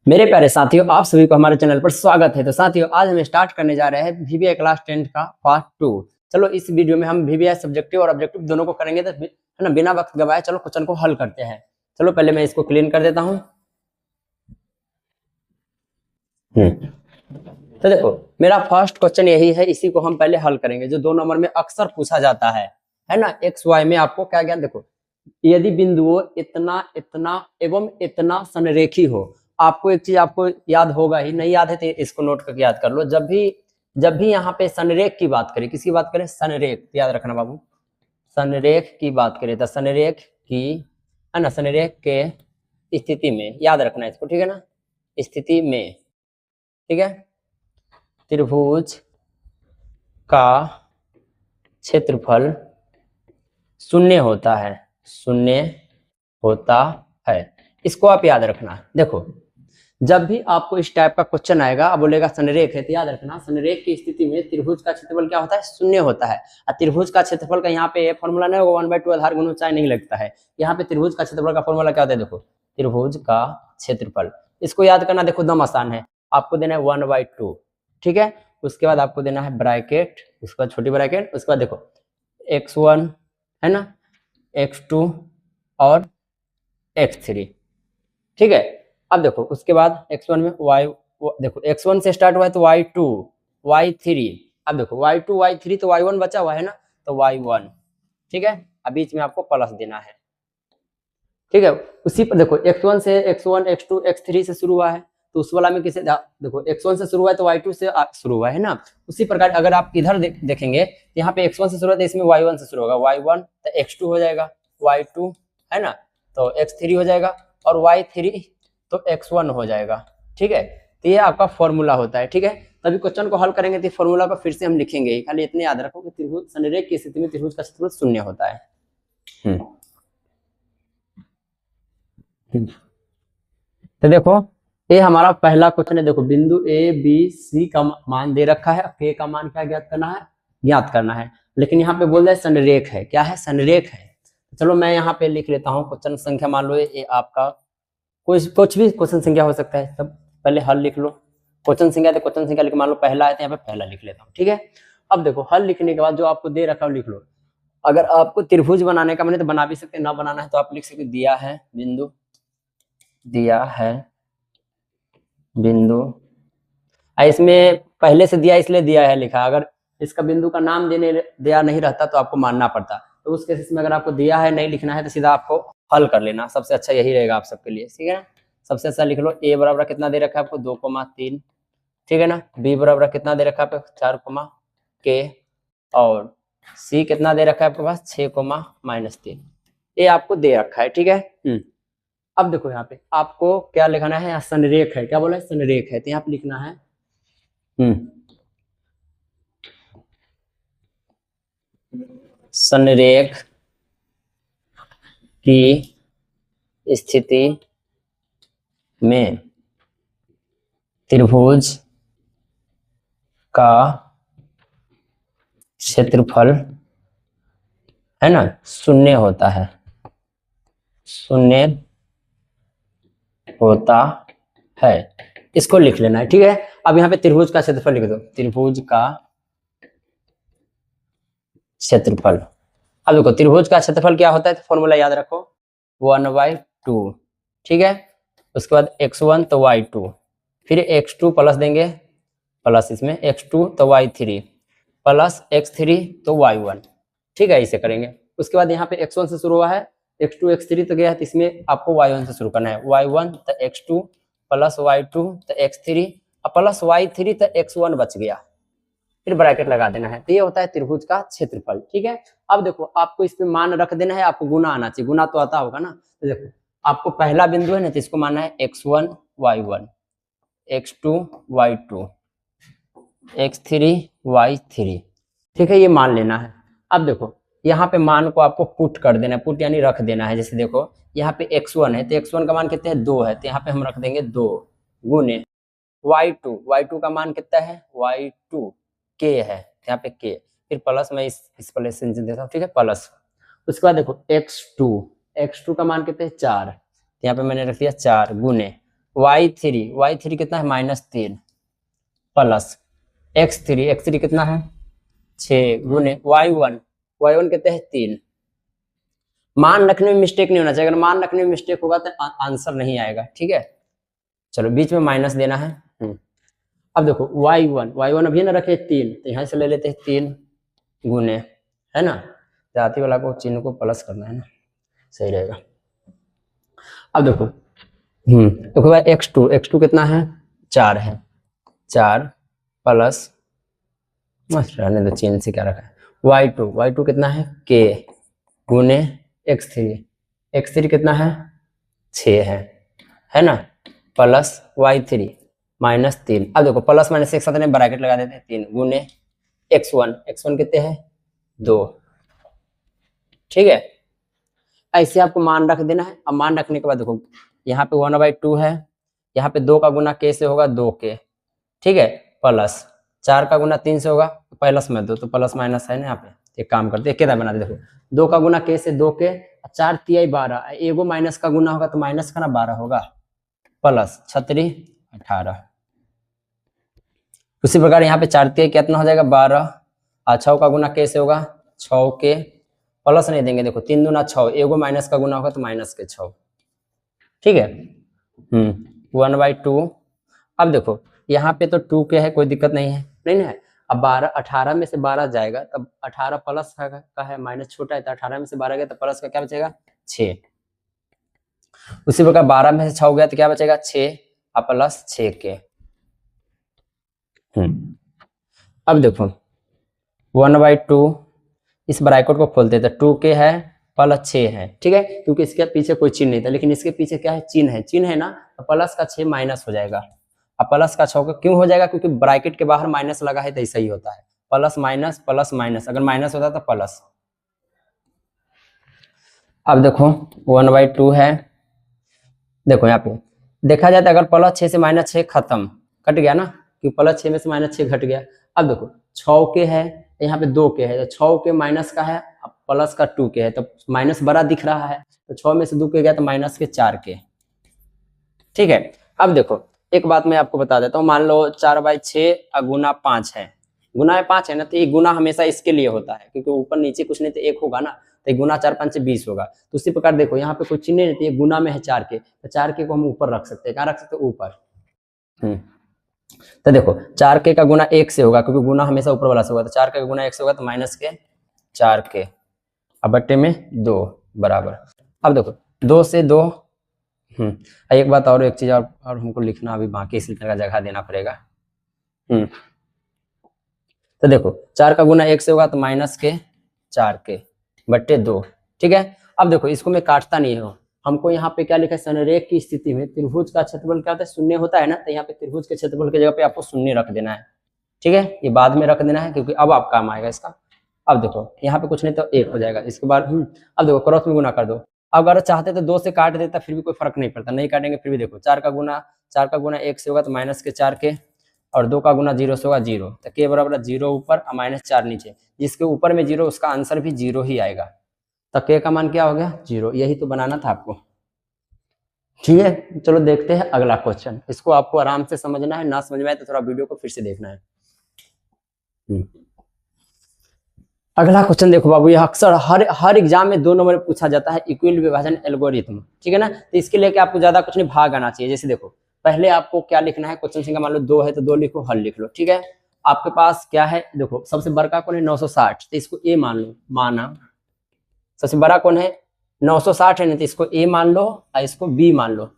मेरे प्यारे साथियों, आप सभी को हमारे चैनल पर स्वागत है। तो साथियों, आज हम स्टार्ट करने जा रहे हैं VBI क्लास 10 का पार्ट 2। चलो इस वीडियो में हम VBI सब्जेक्टिव और ऑब्जेक्टिव दोनों को करेंगे, तो है ना, बिना वक्त गवाए चलो क्वेश्चन को हल करते हैं। चलो पहले मैं इसको क्लीन कर देता हूँ। तो देखो, मेरा फर्स्ट क्वेश्चन यही है, इसी को हम पहले हल करेंगे, जो 2 नंबर में अक्सर पूछा जाता है ना। एक्स वाई में आपको क्या ज्ञान, देखो यदि बिंदुओं इतना इतना एवं इतना संरेखी हो। आपको एक चीज आपको याद होगा ही, नहीं याद है तो इसको नोट करके याद कर लो। जब भी यहाँ पे संरेख की बात करें, किसकी बात करें, संरेख, याद रखना बाबू, संरेख की बात करें तो संरेख की, है ना, संरेख के स्थिति में, याद रखना इसको, ठीक है ना, स्थिति में, ठीक है, त्रिभुज का क्षेत्रफल शून्य होता है, शून्य होता है। इसको आप याद रखना। देखो, जब भी आपको इस टाइप का क्वेश्चन आएगा, अब बोलेगा संरेख है, तो याद रखना संरेख की स्थिति में त्रिभुज का क्षेत्रफल क्या होता है, शून्य होता है। और त्रिभुज का क्षेत्रफल का यहाँ पे फॉर्मूला नहीं होगा, 1/2 आधार गुण ऊंचाई नहीं लगता है। यहाँ पे त्रिभुज का क्षेत्रफल का फॉर्मूला क्या होता है, देखो त्रिभुज का क्षेत्रफल, इसको याद करना। देखो दम आसान है, आपको देना है 1/2, ठीक है। उसके बाद आपको देना है ब्रैकेट, उसके बाद छोटी ब्रैकेट, उसके बाद देखो x1, है ना, x2 और x3, ठीक है। अब देखो उसके बाद x1 में y, देखो x1 से स्टार्ट हुआ है तो y2 y3, अब देखो y2 y3 तो y1 बचा हुआ है ना, तो y1, ठीक है। अब बीच में आपको प्लस देना है, ठीक है। उसी पर देखो x1 से x1 x2 x3 से शुरू हुआ है, तो उस वाला में किसे, देखो x1 से शुरू हुआ है तो y2 से शुरू हुआ है ना। उसी प्रकार अगर आप इधर देखेंगे, यहाँ पे x1 से शुरू है तो इसमें y1 से शुरू होगा, y1 तो x2 हो जाएगा, y2 है ना, तो x3 हो जाएगा, और y3 तो x1 हो जाएगा, ठीक है। तो ये आपका फॉर्मूला होता है, ठीक है। तभी क्वेश्चन को हल करेंगे तो फॉर्मूला को फिर से हम लिखेंगे, खाली इतने याद रखो कि त्रिभुज संरेख की स्थिति में त्रिभुज का क्षेत्रफल शून्य होता है। तो देखो ये हमारा पहला क्वेश्चन है। देखो बिंदु ए बी सी का मान दे रखा है, के का मान क्या ज्ञात करना है, ज्ञात करना है। लेकिन यहाँ पे बोल रहा है संरेख है, क्या है, संरेख है। चलो मैं यहाँ पे लिख लेता हूँ क्वेश्चन संख्या, मान लो ये आपका कुछ भी क्वेश्चन संख्या हो सकता है, सब पहले हल लिख लो। क्वेश्चन संख्या तो क्वेश्चन संख्या लिख, मान लो पहला है तो यहाँ पे पहला लिख लेता हूँ, ठीक है। अब देखो हल लिखने के बाद जो आपको दे रखा है लिख लो। अगर आपको त्रिभुज बनाने का मन है तो बना भी सकते हैं, ना बनाना है तो आप लिख सकते, दिया है बिंदु, दिया है बिंदु, इसमें पहले से दिया इसलिए दिया है लिखा। अगर इसका बिंदु का नाम दिया नहीं रहता तो आपको मानना पड़ता। तो उस केस में अगर आपको दिया है नहीं लिखना है तो सीधा आपको हल कर लेना, सबसे अच्छा यही रहेगा आप सबके लिए, ठीक है ना। सबसे अच्छा लिख लो, a बराबर कितना दे रखा है आपको, 2,3, ठीक है ना। b बराबर कितना दे रखा है आपको, 4, k, और c कितना दे रखा है आपके पास, 6, -3। ये आपको दे रखा है, ठीक है। अब देखो यहाँ पे आपको क्या लिखना है, यहाँ संरेख है, क्या बोला है, संरेख है, तो यहाँ पे लिखना है संरेख की स्थिति में त्रिभुज का क्षेत्रफल, है ना, शून्य होता है, शून्य होता है। इसको लिख लेना है, ठीक है। अब यहाँ पे त्रिभुज का क्षेत्रफल लिख दो, त्रिभुज का क्षेत्रफल। अब देखो त्रिभुज का क्षेत्रफल क्या होता है, तो फॉर्मूला याद रखो, 1/2, ठीक है। उसके बाद x1 तो y2, फिर x2 प्लस देंगे, प्लस इसमें x2 तो y3, प्लस x3 तो y1, ठीक है, इसे करेंगे। उसके बाद यहाँ पे x1 से शुरू हुआ है, x2 x3 तो गया है, तो इसमें आपको y1 से शुरू करना है, y1 तो x2 प्लस y2 तो x3 प्लस y3 तो x1 बच गया, फिर ब्रैकेट लगा देना है। तो ये होता है त्रिभुज का क्षेत्रफल, ठीक है। अब देखो आपको इस पे मान रख देना है, आपको गुना आना चाहिए, गुना तो आता होगा ना। तो देखो आपको पहला बिंदु है ना, तो इसको मानना है x1 y1, x2 y2, x3 y3, ठीक है, ये मान लेना है। अब देखो यहाँ पे मान को आपको पुट कर देना है, पुट यानी रख देना है। जैसे देखो यहाँ पे x1 है तो x1 का मान कितना है, 2 है, तो यहाँ पे हम रख देंगे 2 गुने y2 का मान कितना है, y2 k है, यहाँ पे k, फिर प्लस मैं इस प्लस से देता हूँ, ठीक है, प्लस। उसके बाद देखो x2 का मान कितना है, 4, यहाँ पे मैंने रख दिया 4 गुने y3 कितना है -3 प्लस x3 कितना है 6 गुने y1 कितने हैं 3। मान रखने में मिस्टेक नहीं होना चाहिए, अगर मान रखने में मिस्टेक होगा तो आंसर नहीं आएगा, ठीक है। चलो बीच में माइनस देना है। अब देखो y1 अभी ना रखे 3, तो यहाँ से ले लेते हैं 3 गुने, है ना, जाति वाला को चिन्ह को प्लस करना है ना, सही रहेगा। अब देखो देखो भाई x2 कितना है 4 है, 4 प्लस रहने दो, चिन्ह से क्या रखा है y2 कितना है k गुने x3 कितना है 6 है ना, प्लस y3 -3। अब देखो प्लस माइनस एक साथ ब्रैकेट लगा देते हैं 3 गुने x1 कितने हैं 2, ठीक है। ऐसे आपको मान रख देना है। अब मान रखने के बाद देखो यहाँ पे 1/2 है, यहाँ पे 2 का गुना k से होगा 2k, ठीक है, प्लस 4 का गुना 3 से होगा प्लस में 2, तो प्लस माइनस है ना यहाँ पे। एक काम करते हैं केदा बना दे, देखो 2 का गुना k से 2k, 4 तिहाई 12, एगो माइनस का गुना होगा तो माइनस का ना 12 होगा, प्लस 6 18। उसी प्रकार यहाँ पे 4 तिहाई कितना हो जाएगा 12, 6 का गुना k से होगा 6k, प्लस नहीं देंगे, देखो 3 दूना 6, एगो माइनस का गुना होगा तो माइनस के 6, ठीक है। 1/2। अब देखो यहाँ पे तो 2k है, कोई दिक्कत नहीं है, नहीं ना है। अब 18 में से 12 जाएगा तब 18 प्लस का है, माइनस छोटा है, तो 18 में से 12 गया तो प्लस का क्या बचेगा 6। उसी प्रकार 12 में से 6 गया तो क्या बचेगा 6 और प्लस 6k। अब देखो 1/2, इस ब्रैकेट को खोलते तो 2k है प्लस 6 है, ठीक है, क्योंकि इसके पीछे कोई चिन्ह नहीं था, लेकिन इसके पीछे क्या है चिन्ह है ना, तो प्लस का 6 माइनस हो जाएगा। अब प्लस का 6 क्यों हो जाएगा, क्योंकि ब्रैकेट के बाहर माइनस लगा है तो ऐसा ही होता है, प्लस माइनस, अगर माइनस होता तो प्लस। अब देखो 1/2 है, देखो यहाँ पे देखा जाए तो अगर प्लस 6 से -6 खत्म, कट गया ना, कि प्लस 6 में से -6 घट गया। अब देखो 6k है, यहाँ पे 2k है, तो 6k माइनस का है, प्लस का 2k है, तो माइनस बड़ा दिख रहा है, तो 6 में से 2k गया तो माइनस के 4k, ठीक है। अब देखो एक बात मैं आपको बता देता हूँ, मान लो 4/6 गुना 5 है, गुना में 5 है ना, तो ये गुना हमेशा इसके लिए होता है, क्योंकि ऊपर नीचे कुछ नहीं तो 1 होगा ना, तो गुना 4 5 से 20 होगा। तो उसी प्रकार देखो यहाँ पे कुछ चिन्ह नहीं, तो ये गुना में है 4k, तो 4k को हम ऊपर रख सकते हैं, कहाँ रख सकते हैं ऊपर। तो देखो 4k का गुना 1 से होगा, क्योंकि गुना हमेशा ऊपर वाला से होगा, तो 4k का गुना 1 से होगा तो माइनस के 4k, अब बट्टे में 2 बराबर। अब देखो 2 से 2, एक बात और, एक चीज और हमको लिखना अभी बाकी, इसी तरह का जगह देना पड़ेगा। तो देखो 4 का गुना 1 से होगा तो माइनस के 4k बट्टे 2, ठीक है। अब देखो इसको मैं काटता नहीं हूँ, हमको यहाँ पे क्या लिखा है, संरेख की स्थिति में त्रिभुज का क्षेत्रफल क्या होता है, शून्य होता है ना, तो यहाँ पे त्रिभुज के क्षेत्रफल की जगह पे आपको शून्य रख देना है, ठीक है, ये बाद में रख देना है, क्योंकि अब आप काम आएगा इसका। अब देखो यहाँ पे कुछ नहीं तो 1 हो जाएगा, इसके बाद अब देखो क्रॉस में गुना कर दो। अगर चाहते तो 2 से काट देता फिर भी कोई फर्क नहीं पड़ता, नहीं काटेंगे फिर भी देखो 4 का गुना 1 से होगा तो माइनस के 4k, और 2 का गुना 0 से होगा 0, तो k बराबर 0 ऊपर और -4 नीचे, जिसके ऊपर में 0 उसका आंसर भी 0 ही आएगा, तो k का मान क्या हो गया 0। यही तो बनाना था आपको, ठीक है। चलो देखते हैं अगला क्वेश्चन, इसको आपको आराम से समझना है, ना समझ में आए तो थोड़ा वीडियो को फिर से देखना है। अगला क्वेश्चन देखो बाबू, ये अक्सर हर एग्जाम में 2 नंबर पूछा जाता है, इक्विल विभाजन एल्गोरिथम, ठीक है ना। तो इसके लिए आपको ज्यादा कुछ नहीं, भाग आना चाहिए। जैसे देखो पहले आपको क्या लिखना है, क्वेश्चन संख्या मान लो 2 है तो 2 लिखो, हल लिख लो, ठीक है। आपके पास क्या है, देखो सबसे बड़ा कौन है 960, तो इसको a मान लो, माना सबसे बड़ा कौन है 960 है ना, तो इसको a मान लो और इसको b मान लो,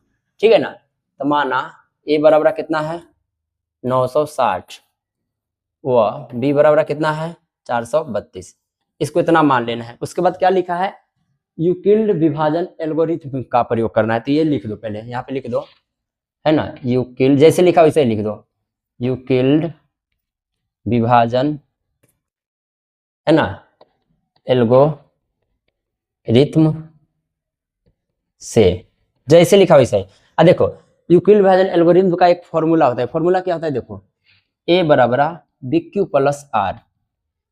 ठीक है ना। तो माना a बराबर कितना है 960 व b बराबर कितना है 432, इसको इतना मान लेना है। उसके बाद क्या लिखा है, यूक्लिड विभाजन एल्गोरिथम का प्रयोग करना है, तो ये लिख दो पहले, यहाँ पे लिख दो, है ना, यूक्लिड जैसे लिखा वैसे लिख दो, यूक्लिड विभाजन, है ना, एल्गोरिथम से, जैसे लिखा वैसे। अब देखो यूक्लिड विभाजन एल्गोरिथम का एक फॉर्मूला होता है, फॉर्मूला क्या होता है, देखो a बराबर bq प्लस r,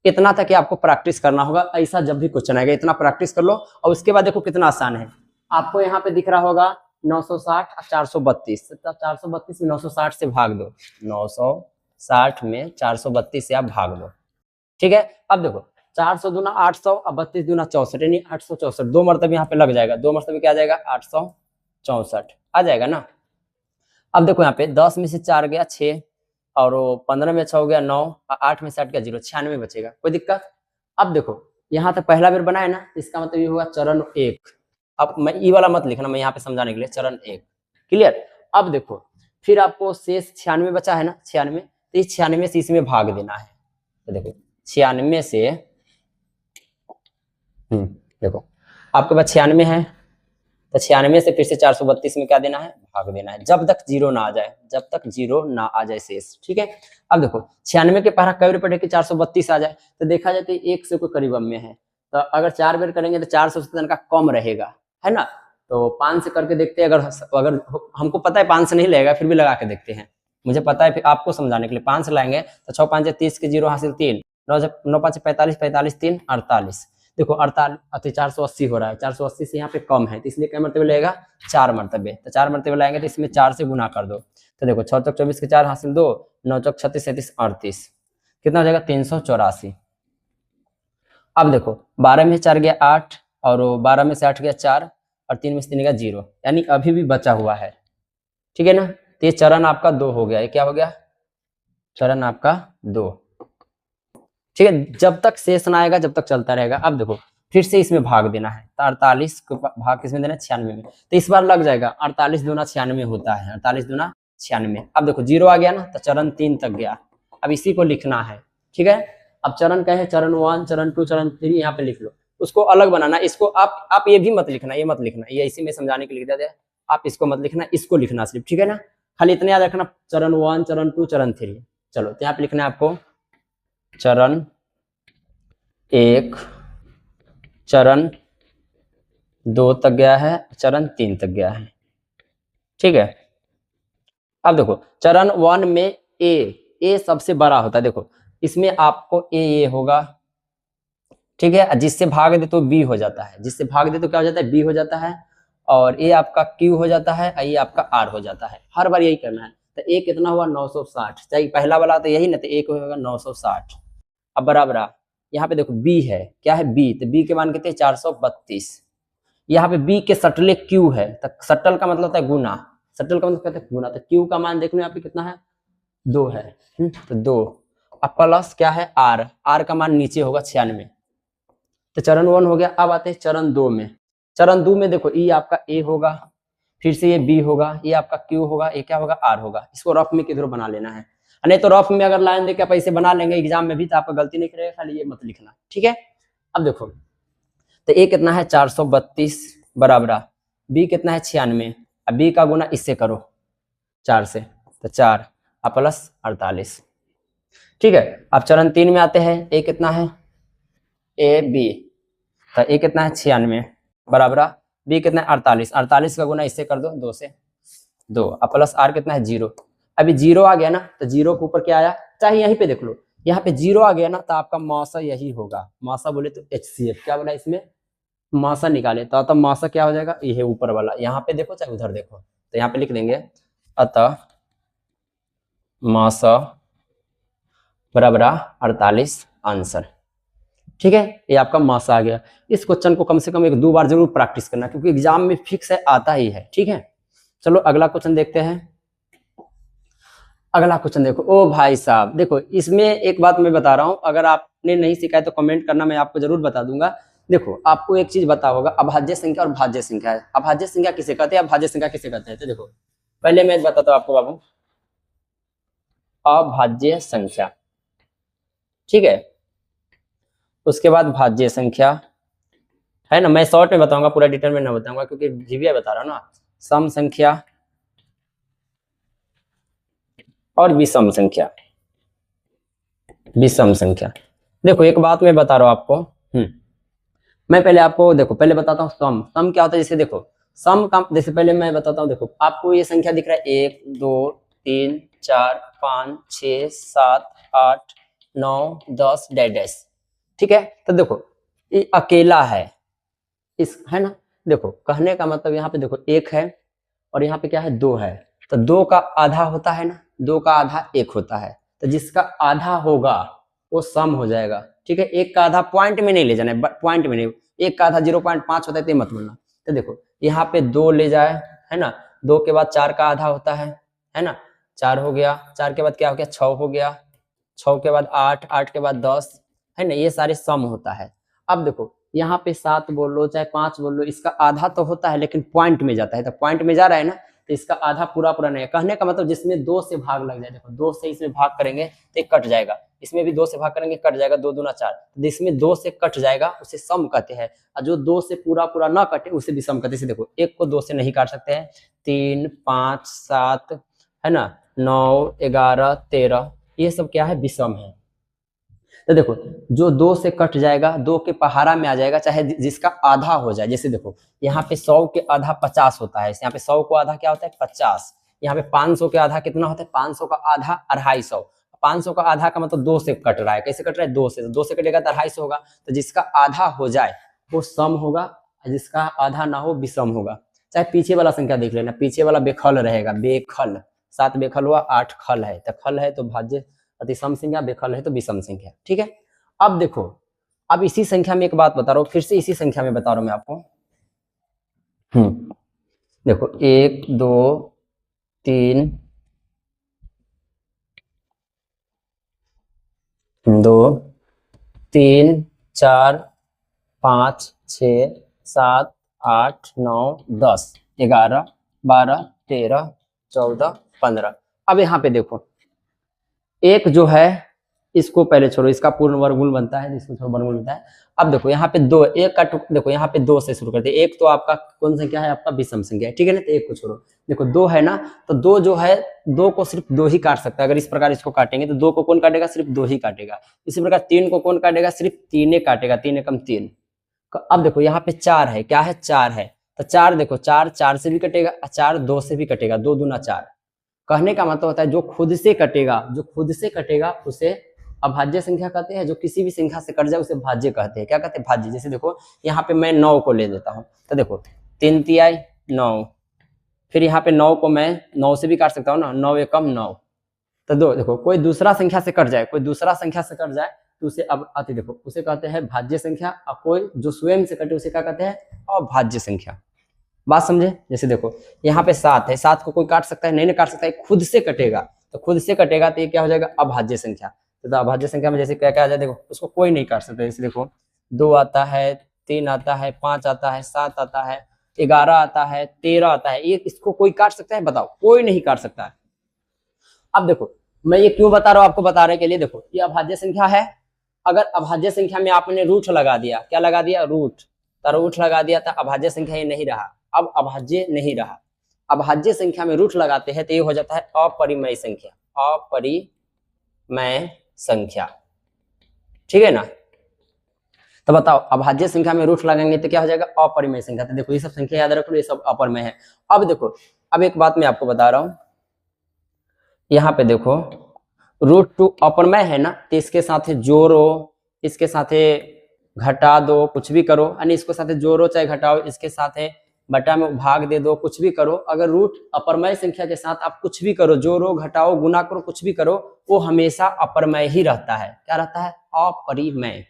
इतना तक आपको प्रैक्टिस करना होगा, ऐसा जब भी क्वेश्चन आएगा इतना प्रैक्टिस कर लो। और उसके बाद देखो कितना आसान है, आपको यहाँ पे दिख रहा होगा 960 और 432, 432 में 960 से भाग दो, 960 में 432 से आप भाग दो, ठीक है। अब देखो 400 दूना 800 और 32 दूना 64, यानी 864, 2 मरतबे यहाँ पे लग जाएगा, 2 मरतबे क्या आ जाएगा 864 आ जाएगा ना। अब देखो यहाँ पे 10 में से 4 गया 6, और 15 में 6 हो गया 9, और 8 में से 8 गया 0, 96 बचेगा, कोई दिक्कत। अब देखो यहाँ तक पहला बेर बनाए ना, इसका मतलब ये हुआ चरण 1। अब मैं ई वाला मत लिखना, मैं यहाँ पे समझाने के लिए चरण 1, क्लियर। अब देखो फिर आपको शेष 96 बचा है ना, 96, तो इस 96 से इसमें भाग देना है। तो देखो 96 से देखो आपके पास 96 है, तो 96 से फिर से 432 में क्या देना है, भाग देना है, जब तक 0 ना आ जाए, जब तक 0 ना आ जाए शेष, ठीक है। अब देखो 96 के पहला कई रुपए कि 432 आ जाए, तो देखा जाए तो 1 से कोई करीब में है, तो अगर 4 बेर करेंगे तो 400 से तनका कम रहेगा, है ना। तो 5 से करके देखते हैं, अगर हमको पता है 5 से नहीं लगेगा, फिर भी लगा के देखते हैं, मुझे पता है, फिर आपको समझाने के लिए 5 से लाएंगे तो 6 5 30 के 0 हासिल 3, 9 5 45, 45 3 48, देखो 48 480 हो रहा है, 480 से यहाँ पे कम है, तो इसलिए क्या मरतबे लगेगा 4 मरतबे, तो 4 मरतबे लाएंगे तो इसमें 4 से गुना कर दो, तो देखो 6 चौक 24 के 4 हासिल 2, 9 चौक 36 37 38, कितना हो जाएगा 384। अब देखो 12 में 4 गया 8, और 12 में से 8 गया 4, और 3 में से 3 गया 0, यानी अभी भी बचा हुआ है, ठीक है ना। तो ये चरण आपका 2 हो गया, ये क्या हो गया, चरण आपका 2, ठीक है। जब तक शेष ना आएगा जब तक चलता रहेगा। अब देखो फिर से इसमें भाग देना है, तो 48 को भाग किसमें देना है 96 में, तो इस बार लग जाएगा, 48 दूना 96 होता है, 48 दूना 96। अब देखो 0 आ गया ना, तो चरण 3 तक गया, अब इसी को लिखना है, ठीक है। अब चरण क्या है, चरण 1 चरण 2 चरण 3 यहाँ पे लिख लो, उसको अलग बनाना, इसको आप ये भी मत लिखना, ये मत लिखना, ये इसी में समझाने के लिए लिख दिया, आप इसको मत लिखना, इसको लिखना सिर्फ, ठीक है ना। खाली इतने याद रखना, चरण 1 चरण 2 चरण 3, चलो तो यहाँ पे लिखना है आपको चरण 1 चरण 2 तक गया है, चरण 3 तक गया है, ठीक है। अब देखो चरण 1 में ए सबसे बड़ा होता है, देखो इसमें आपको ए होगा, ठीक है, जिससे भाग दे तो बी हो जाता है, जिससे भाग दे तो क्या हो जाता है बी हो जाता है, और ए आपका क्यू हो जाता है, ये आपका आर हो जाता है, हर बार यही करना है। तो ए कितना हुआ 960, चाहे पहला वाला तो यही ना, तो एक होगा 960। अब बराबर यहाँ पे देखो बी है, क्या है बी, तो बी के मान कितने 432, यहाँ पे बी के सटले क्यू है, तो सटल का मतलब होता है गुना, सटल का मतलब कहते हैं गुना, तो क्यू का मान देख लो यहाँ पे कितना है 2 है, तो 2, अब प्लस क्या है आर, आर का मान नीचे होगा 96, तो चरण 1 हो गया। अब आते हैं चरण 2 में, चरण 2 में देखो ई आपका ए होगा, फिर से ये बी होगा, ये आपका क्यू होगा, ये क्या होगा आर होगा, इसको रफ में किधर बना लेना है, नहीं तो रफ में अगर लाइन देके आप ऐसे बना लेंगे एग्जाम में भी तो आपका गलती नहीं करेगा, खाली ये मत लिखना, ठीक है। अब देखो तो ए कितना है 432 बराबर, बी कितना है 96, अब बी का गुना इससे करो 4 से, तो 4 और प्लस 48, ठीक है। अब चरण 3 में आते हैं, ए कितना है ए बी, तो ए कितना है 96 बराबर, बी कितना है 48, 48 का गुना इससे कर दो 2 से, 2 और प्लस आर कितना है 0, अभी 0 आ गया ना, तो 0 के ऊपर क्या आया, चाहे यहीं पे देख लो, यहाँ पे 0 आ गया ना, तो आपका मासा यही होगा, मासा बोले तो HCF, क्या बोला इसमें मासा निकाले, तो अतः मासा क्या हो जाएगा, ये ऊपर वाला, यहाँ पे देखो चाहे उधर देखो, तो यहाँ पे लिख देंगे अतः मासा बराबर 48 आंसर, ठीक है। ये आपका मासा आ गया। इस क्वेश्चन को कम से कम 1-2 बार जरूर प्रैक्टिस करना, क्योंकि एग्जाम में फिक्स है, आता ही है, ठीक है। चलो अगला क्वेश्चन देखते हैं। अगला क्वेश्चन देखो, ओ भाई साहब देखो, इसमें एक बात मैं बता रहा हूं, अगर आपने नहीं सीखा है तो कमेंट करना, मैं आपको जरूर बता दूंगा। देखो आपको एक चीज बता होगा, अभाज्य संख्या और भाज्य संख्या है, अभाज्य संख्या किसे कहते हैं, अभाज्य संख्या किसे कहते हैं, तो देखो पहले मैं बताता हूं आपको बाबू, अभाज्य संख्या, ठीक है, उसके बाद भाज्य संख्या है ना, मैं शॉर्ट में बताऊंगा, पूरा डिटेल में ना बताऊंगा, क्योंकि जीवीआई बता रहा हूं ना, सम संख्या और विषम संख्या, विषम संख्या। देखो एक बात मैं बता रहा हूं आपको, मैं पहले आपको देखो पहले बताता हूँ सम, सम क्या होता है, जैसे देखो सम का, जैसे पहले मैं बताता हूँ, देखो आपको ये संख्या दिख रहा है 1 2 3 4 5 6 7 8 9 10 डैश, ठीक है। तो देखो ये अकेला है, इस है ना, देखो कहने का मतलब यहाँ पे देखो 1 है और यहाँ पे क्या है 2 है, तो 2 का आधा होता है ना, 2 का आधा 1 होता है, तो जिसका आधा होगा वो सम हो जाएगा। ठीक है, 1 का आधा पॉइंट में नहीं ले जाना है, पॉइंट में नहीं, 1 का आधा 0.5 होता है, तो मत बोलना। तो देखो यहाँ पे 2 ले जाए, है ना, 2 के बाद 4 का आधा होता है ना, 4 हो गया, 4 के बाद क्या हो गया 6 हो गया, 6 के बाद 8, 8 के बाद 10, है ना, ये सारे सम होता है। अब देखो यहाँ पे 7 बोल लो चाहे 5 बोल लो, इसका आधा तो होता है लेकिन पॉइंट में जाता है, तो पॉइंट में जा रहा है ना, तो इसका आधा पूरा पूरा नहीं है। कहने का मतलब जिसमें 2 से भाग लग जाए, देखो 2 से इसमें भाग करेंगे तो एक कट जाएगा, इसमें भी 2 से भाग करेंगे कट जाएगा, 2 दूना 4, जिसमें 2 से कट जाएगा उसे सम कहते हैं, और जो 2 से पूरा पूरा ना कटे उसे भी सम कहते हैं। देखो 1 को 2 से नहीं काट सकते हैं, 3, 5, 7, है ना, 9, 11, 13, ये सब क्या है विषम है। तो देखो जो 2 से कट जाएगा 2 के पहाड़ा में आ जाएगा, चाहे जिसका आधा हो जाए। जैसे देखो यहाँ पे 100 के आधा 50 होता है, यहाँ पे 100 को आधा क्या होता है 50, यहाँ पे 500 के आधा कितना होता है, 500 का आधा 250, 500 का आधा का मतलब 2 से कट रहा है, कैसे कट रहा है 2 से, तो 2 से कटेगा तो 250 होगा, तो जिसका आधा हो जाए वो सम होगा, जिसका आधा ना हो विषम होगा। चाहे पीछे वाला संख्या देख लेना, पीछे वाला बेखल रहेगा, बेखल, 7 बेखल हुआ 8 खल है, तो खल है तो भाज्य अति सम संख्या, बेखल है तो विषम संख्या। ठीक है, अब देखो, अब इसी संख्या में एक बात बता रहा हूं, फिर से इसी संख्या में बता रहा हूं मैं आपको। देखो 1, 2, 3, 2, 3, 4, 5, 6, 7, 8, 9, 10, 11, 12, 13, 14, 15। अब यहाँ पे देखो एक जो है इसको पहले छोड़ो, इसका पूर्ण वर्गमूल बनता है, इसको छोड़ो वर्गमूल बनता है। अब देखो यहाँ पे 2, एक का देखो यहाँ पे 2 से शुरू करते हैं, एक तो आपका कौन संख्या है, आपका विषम संख्या है, ठीक है ना, तो एक को छोड़ो। देखो 2 है ना, तो 2 जो है 2 को सिर्फ 2 ही काट सकता है, अगर इस प्रकार इसको काटेंगे तो 2 को कौन काटेगा, सिर्फ 2 ही काटेगा। इसी प्रकार 3 को कौन काटेगा, सिर्फ 3 काटेगा, 3 एकम 3। अब देखो यहाँ पे 4 है, क्या है 4 है, तो 4 देखो 4 4 से भी कटेगा, 4 2 से भी कटेगा, 2 दूना 4। कहने का मतलब होता है जो खुद से कटेगा, जो खुद से कटेगा उसे अभाज्य संख्या कहते हैं, जो किसी भी संख्या से कट जाए उसे भाज्य कहते हैं। क्या कहते हैं, भाज्य। जैसे देखो यहाँ पे मैं 9 को ले लेता हूँ, तो देखो 3 तिहाई 9, फिर यहाँ पे 9 को मैं 9 से भी काट सकता हूँ ना, 9 एकम 9, तो देखो कोई दूसरा संख्या से कट जाए, कोई दूसरा संख्या से कट जाए तो उसे अब आते देखो उसे कहते हैं भाज्य संख्या, और कोई जो स्वयं से कटे उसे क्या कहते हैं, अभाज्य संख्या। बात समझे। जैसे देखो यहाँ पे 7 है, 7 को कोई काट सकता है, नहीं काट सकता है, खुद से कटेगा, तो खुद से कटेगा तो ये क्या हो जाएगा, अभाज्य संख्या। तो अभाज्य संख्या में जैसे क्या क्या आ जाए, देखो उसको कोई नहीं काट सकता। जैसे देखो 2 आता है, 3 आता है, 5 आता है, 7 आता है, 11 आता है, 13 आता है, ये इसको कोई काट सकता है, बताओ, कोई नहीं काट सकता है। अब देखो मैं ये क्यों बता रहा हूँ, आपको बताने के लिए। देखो ये अभाज्य संख्या है, अगर अभाज्य संख्या में आपने रूट लगा दिया, क्या लगा दिया, रूट, तो रूट लगा दिया था, अभाज्य संख्या ये नहीं रहा, अब अभाज्य नहीं रहा। अभाज्य संख्या में रूट लगाते हैं तो ये हो जाता है अपरिमेय संख्या, अपरिमेय संख्या, ठीक है ना। तो बताओ अभाज्य संख्या में रूट लगाएंगे तो क्या हो जाएगा, अपरिमेय संख्या। तो देखो ये सब संख्या याद रख लो, ये सब अपरिमेय है। अब देखो, अब एक बात मैं आपको बता रहा हूं, यहाँ पे देखो रूट 2 अपरिमेय है ना, तो इसके साथ जोड़ो, इसके साथ घटा दो, कुछ भी करो, यानी इसको साथ जोड़ो चाहे घटाओ, इसके साथ बटा में भाग दे दो, कुछ भी करो। अगर रूट अपरिमेय संख्या के साथ आप कुछ भी करो, जोड़ो घटाओ गुना करो, कुछ भी करो, वो हमेशा अपरिमेय ही रहता है। क्या रहता है, अपरिमेय।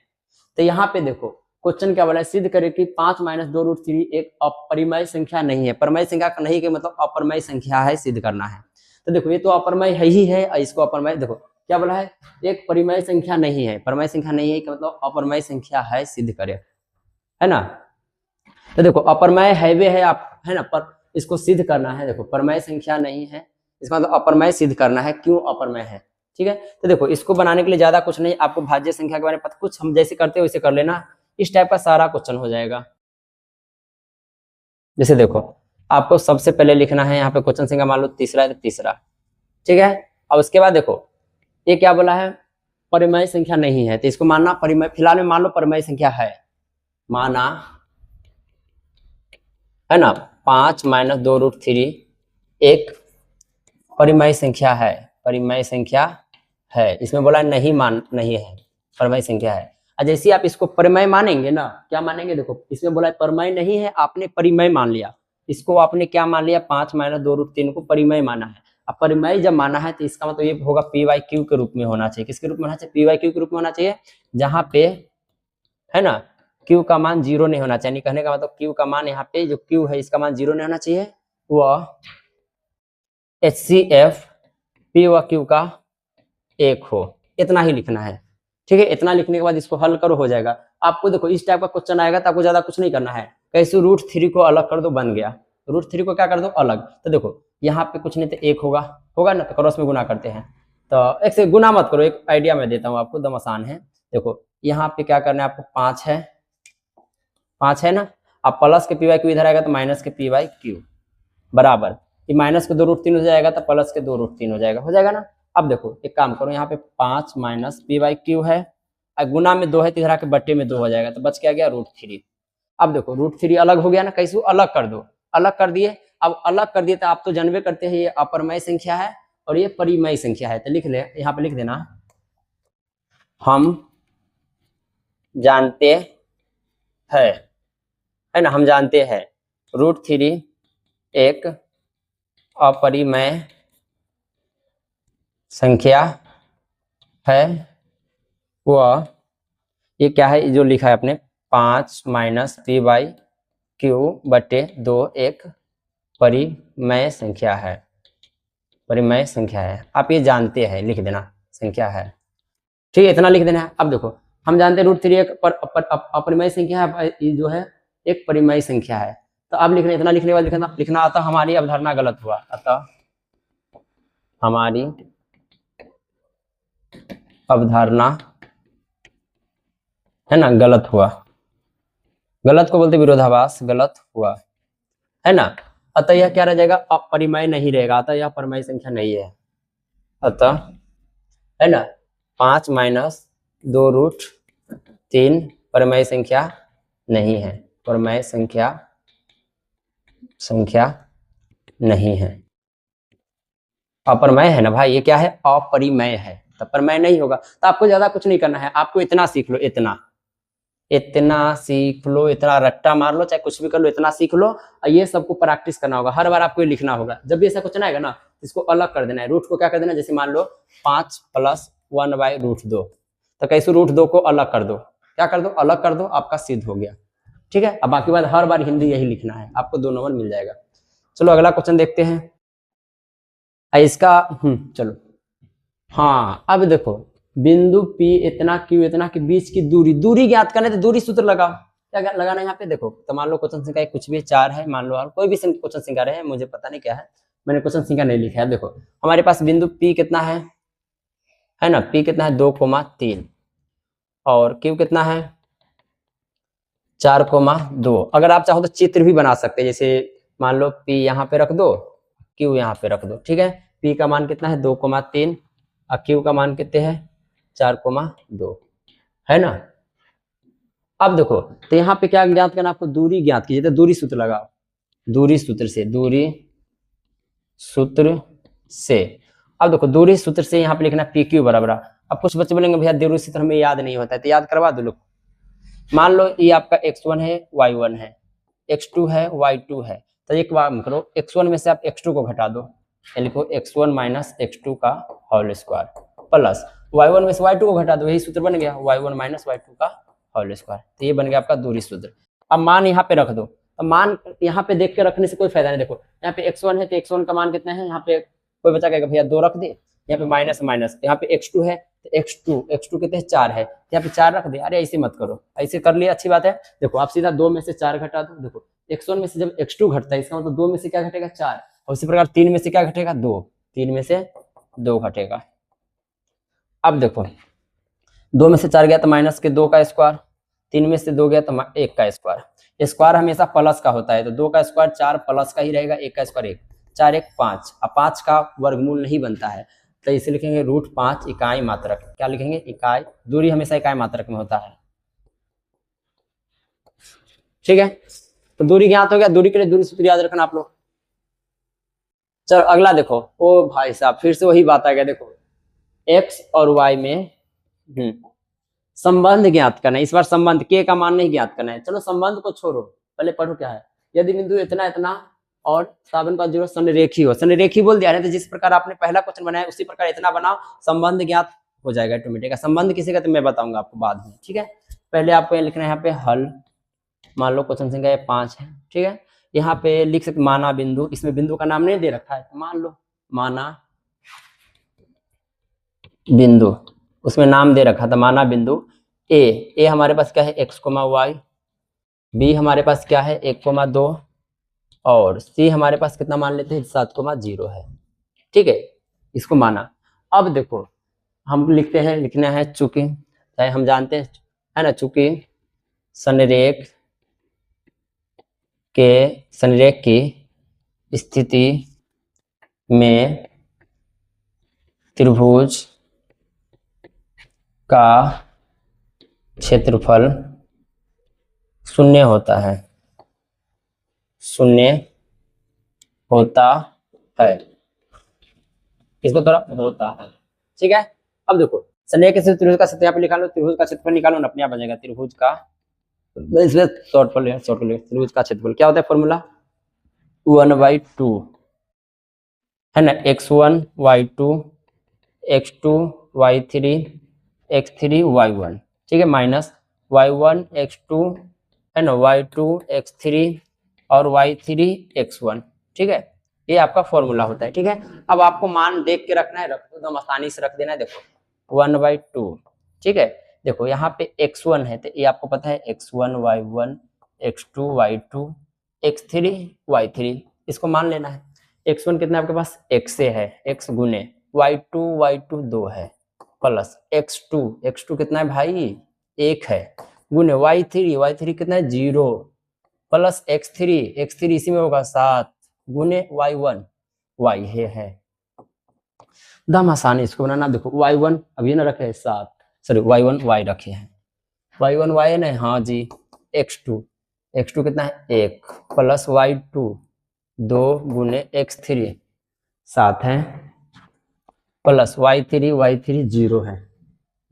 तो यहाँ पे देखो क्वेश्चन क्या बोला है, सिद्ध करे कि 5 - 2√3 एक अपरिमेय संख्या नहीं है। परिमेय संख्या का नहीं के मतलब अपरिमेय संख्या है, सिद्ध करना है। तो देखो ये तो अपरिमेय है ही है, और इसको अपरिमेय, देखो क्या बोला है, एक परिमेय संख्या नहीं है, परिमेय संख्या नहीं है कि मतलब अपरिमेय संख्या है, सिद्ध करे, है ना। तो देखो अपरिमेय है वे है आप, है ना, पर इसको सिद्ध करना है। देखो परिमेय संख्या नहीं है, इसका मतलब अपरिमेय सिद्ध करना है, क्यों अपरिमेय है, ठीक है। तो देखो इसको बनाने के लिए ज्यादा कुछ नहीं, आपको भाज्य संख्या के बारे में पता, कुछ हम जैसे करते हैं वैसे कर लेना, इस टाइप का सारा क्वेश्चन हो जाएगा। जैसे देखो आपको सबसे पहले लिखना है यहाँ पे क्वेश्चन संख्या मान लो तीसरा है तो तीसरा, ठीक है। अब उसके बाद देखो ये क्या बोला है, परिमेय संख्या नहीं है, तो इसको मानना परिमेय, फिलहाल में मान लो परिमेय संख्या है, माना, है ना। 5 - 2√3 एक परिमेय संख्या है, परिमेय संख्या है। इसमें बोला नहीं नहीं है, परिमेय संख्या है। जैसे ही आप इसको परिमेय मानेंगे ना, क्या मानेंगे, देखो इसमें बोला परिमेय नहीं है, आपने परिमेय मान लिया, इसको आपने क्या मान लिया, 5 माइनस 2√3 को परिमेय माना है। अब परिमेय जब माना है तो इसका मतलब ये होगा p/q के रूप में होना चाहिए। किसके रूप में होना चाहिए, p/q के रूप में होना चाहिए, जहां पे है ना q का मान 0 नहीं होना चाहिए। कहने का मतलब q का मान यहाँ पे जो q है इसका मान 0 नहीं होना चाहिए, वह HCF p व q का 1 हो, इतना ही लिखना है। ठीक है, इतना लिखने के बाद इसको हल करो, हो जाएगा। आपको देखो इस टाइप का क्वेश्चन आएगा तो आपको ज्यादा कुछ नहीं करना है, कैसे √3 को अलग कर दो, बन गया। √3 को क्या कर दो, अलग। तो देखो यहाँ पे कुछ नहीं तो 1 होगा, होगा ना, तो क्रॉस में गुना करते हैं। तो एक से गुना मत करो, एक आइडिया मैं देता हूँ आपको, एकदम आसान है। देखो यहाँ पे क्या करना है आपको, 5 है ना, अब प्लस के p/q इधर आएगा तो माइनस के p/q बराबर, ये माइनस के 2√3 हो जाएगा तो प्लस के 2√3 हो जाएगा ना। अब देखो एक काम करो, यहाँ पे 5 माइनस p/q है, और गुना में 2 है तो इधर आके बट्टे में 2 हो जाएगा, तो बच क्या गया √3। अब देखो √3 अलग हो गया ना, कैसे अलग कर दो, अलग कर दिए। अब अलग कर दिए तो आप तो जानबे करते हैं ये अपरमय संख्या है और ये परिमय संख्या है, तो लिख ले, यहाँ पे लिख देना, हम जानते है ना, हम जानते हैं √3 एक अपरिमेय संख्या है, वह ये क्या है जो लिखा है आपने, 5 माइनस p/q बटे 2 एक परिमेय संख्या है, परिमेय संख्या है। आप ये जानते हैं, लिख देना संख्या है। ठीक है, इतना लिख देना है। अब देखो हम जानते हैं √3 एक अपरिमेय संख्या है, ये जो है एक परिमेय संख्या है। तो अब लिखना, इतना लिखने के बाद लिखना अतः हमारी अवधारणा गलत हुआ, अतः हमारी अवधारणा है ना गलत हुआ। गलत को बोलते विरोधाभास, गलत हुआ है ना। अतः यह क्या रह जाएगा, अपरिमेय नहीं रहेगा, अतः यह परिमेय संख्या नहीं है। अतः है ना 5 माइनस 2√3 परिमेय संख्या नहीं है, परिमेय संख्या नहीं है। अपरिमेय है ना भाई, ये क्या है, अपरिमेय है, तो परिमेय नहीं होगा। तो आपको ज्यादा कुछ नहीं करना है, आपको इतना सीख लो, इतना सीख लो, इतना रट्टा मार लो, चाहे कुछ भी कर लो, इतना सीख लो। और ये सबको प्रैक्टिस करना होगा, हर बार आपको ये लिखना होगा। जब भी ऐसा क्वेश्चन आएगा ना, इसको अलग कर देना है, रूट को क्या कर देना, जैसे मान लो 5 + 1/√2, तो कैसे √2 को अलग कर दो, क्या कर दो, अलग कर दो, आपका सिद्ध हो गया। ठीक है, अब बाकी बात हर बार हिंदी यही लिखना है, आपको 2 नंबर मिल जाएगा। चलो अगला क्वेश्चन देखते हैं इसका। चलो हाँ, अब देखो बिंदु P इतना Q इतना के बीच की दूरी ज्ञात करना है, तो दूरी सूत्र लगाओ। क्या लगाना है यहाँ पे, देखो तो मान लो क्वेश्चन संख्या कुछ भी 4 है, मान लो, और कोई भी क्वेश्चन संख्या रहे, मुझे पता नहीं क्या है, मैंने क्वेश्चन संख्या नहीं लिखा है। देखो हमारे पास बिंदु P कितना है ना, P कितना है 2,3, और Q कितना है 4,2। अगर आप चाहो तो चित्र भी बना सकते हैं, जैसे मान लो P यहाँ पे रख दो, Q यहाँ पे रख दो। ठीक है, P का मान कितना है 2,3 और Q का मान कितने हैं 4,2 है ना। अब देखो तो यहाँ पे क्या ज्ञात करना, आपको दूरी ज्ञात कीजिए, तो दूरी सूत्र लगाओ, दूरी सूत्र से। अब देखो दूरी सूत्र से यहाँ पे लिखना PQ बराबर। अब कुछ बच्चे बोलेंगे भैया दूरी सूत्र हमें याद नहीं होता है, तो याद करवा दो लोग। मान लो ये आपका x1 है, y1 है, x2 है, y2 है, तो एक काम करो, x1 में से आप x2 को घटा दो, लिखो x1 - x2 का होल स्क्वायर, प्लस y1 में से y2 को घटा दो, यही सूत्र बन गया, y1 - y2 का होल स्क्वायर। तो ये बन गया आपका दूरी सूत्र। अब मान यहाँ पे रख दो, अब मान यहाँ पे देख के रखने से कोई फायदा नहीं। देखो यहाँ पे x1 है तो x1 का मान कितना है, यहाँ पे कोई बच्चा कहेगा भैया 2 रख दे, यहाँ पे माइनस माइनस, यहाँ पे x2 है तो x2 कितने 4 है, यहाँ पे 4 रख दे। अरे ऐसे मत करो, ऐसे कर लिया अच्छी बात है। देखो आप सीधा 2 में से 4 घटा दो, देखो x1 में से जब x2 घटता है, इसका मतलब 2 में से क्या घटेगा 4, और इसी प्रकार 3 में से क्या घटेगा 2, 3 में से 2 घटेगा। अब देखो 2 में से 4 गया तो माइनस के 2 का स्क्वायर, 3 में से 2 गया तो 1 का स्क्वायर। स्क्वायर हमेशा प्लस का होता है, तो 2 का स्क्वायर 4 प्लस का ही रहेगा, 1 का स्क्वायर 1, 4 1 5। अब 5 का वर्गमूल नहीं बनता है, तो इसे लिखेंगे √5 इकाई मात्रक। क्या लिखेंगे, इकाई, दूरी हमेशा इकाई मात्रक में होता है। ठीक है, तो दूरी ज्ञात हो गया, दूरी के लिए दूरी सूत्र याद रखना आप लोग। चलो अगला देखो, ओ भाई साहब फिर से वही बात आ गया। देखो x और y में संबंध ज्ञात करना है। इस बार संबंध, के का मान नहीं ज्ञात करना है। चलो संबंध को छोड़ो, पहले पढ़ो क्या है। यदि बिंदु इतना इतना और 7/0 संरेखी हो, संरेखी बोल दिया है तो जिस प्रकार आपने पहला क्वेश्चन बनाया उसी प्रकार इतना बनाओ, संबंध ज्ञात हो जाएगा ऑटोमेटिक। संबंध किसी का तो मैं बताऊंगा आपको बाद में, ठीक है। पहले आपको लिखना है यहाँ पे हल, मान लो क्वेश्चन संख्या 5 है, ठीक है। यहाँ पे लिख सकते माना बिंदु, इसमें बिंदु का नाम नहीं दे रखा है, मान लो माना बिंदु, उसमें नाम दे रखा था माना बिंदु ए हमारे पास क्या है x, y, बी हमारे पास क्या है 1,2 और सी हमारे पास कितना मान लेते हैं 7,0 है, ठीक है। इसको माना। अब देखो हम लिखते हैं, लिखना है चूंकि, चाहे हम जानते हैं है ना, चूंकि संरेख की स्थिति में त्रिभुज का क्षेत्रफल शून्य होता है, शून्य होता है, इसको थोड़ा होता है, ठीक है। अब देखो संरेख के त्रिभुज का क्षेत्रफल निकालो, त्रिभुज का क्षेत्रफल निकालो ना, अपने आप बनेगा त्रिभुज का, इसमें शॉर्ट कर ले, त्रिभुज का क्षेत्रफल क्या होता है फॉर्मूला 1/2 है ना, x1 y2 x2 y3 x3 y1, ठीक है, माइनस y1 x2 है ना, y2 x3 और y3 x1, ठीक है। ये आपका फॉर्मूला होता है, ठीक है। अब आपको मान देख के रखना है, रख दो एकदम आसानी से रख देना है, देखो 1/2, ठीक है। देखो यहाँ पे x1 है तो ये आपको पता है x1 y1 x2 y2 x3 y3, इसको मान लेना है। x1 कितना आपके पास x से है, x गुने y2 2 है, प्लस x2 कितना है भाई 1 है, गुने y3 कितना है 0, प्लस x3 इसी में होगा 7, गुने y1 y है दम आसानी इसको बनाना। देखो y1 अभी ना रखे 7, सॉरी y1 y रखे हैं, y1 y है ना, हाँ जी, x2 कितना है 1, प्लस y2 2 गुने x3 7 है, प्लस y3 0 है,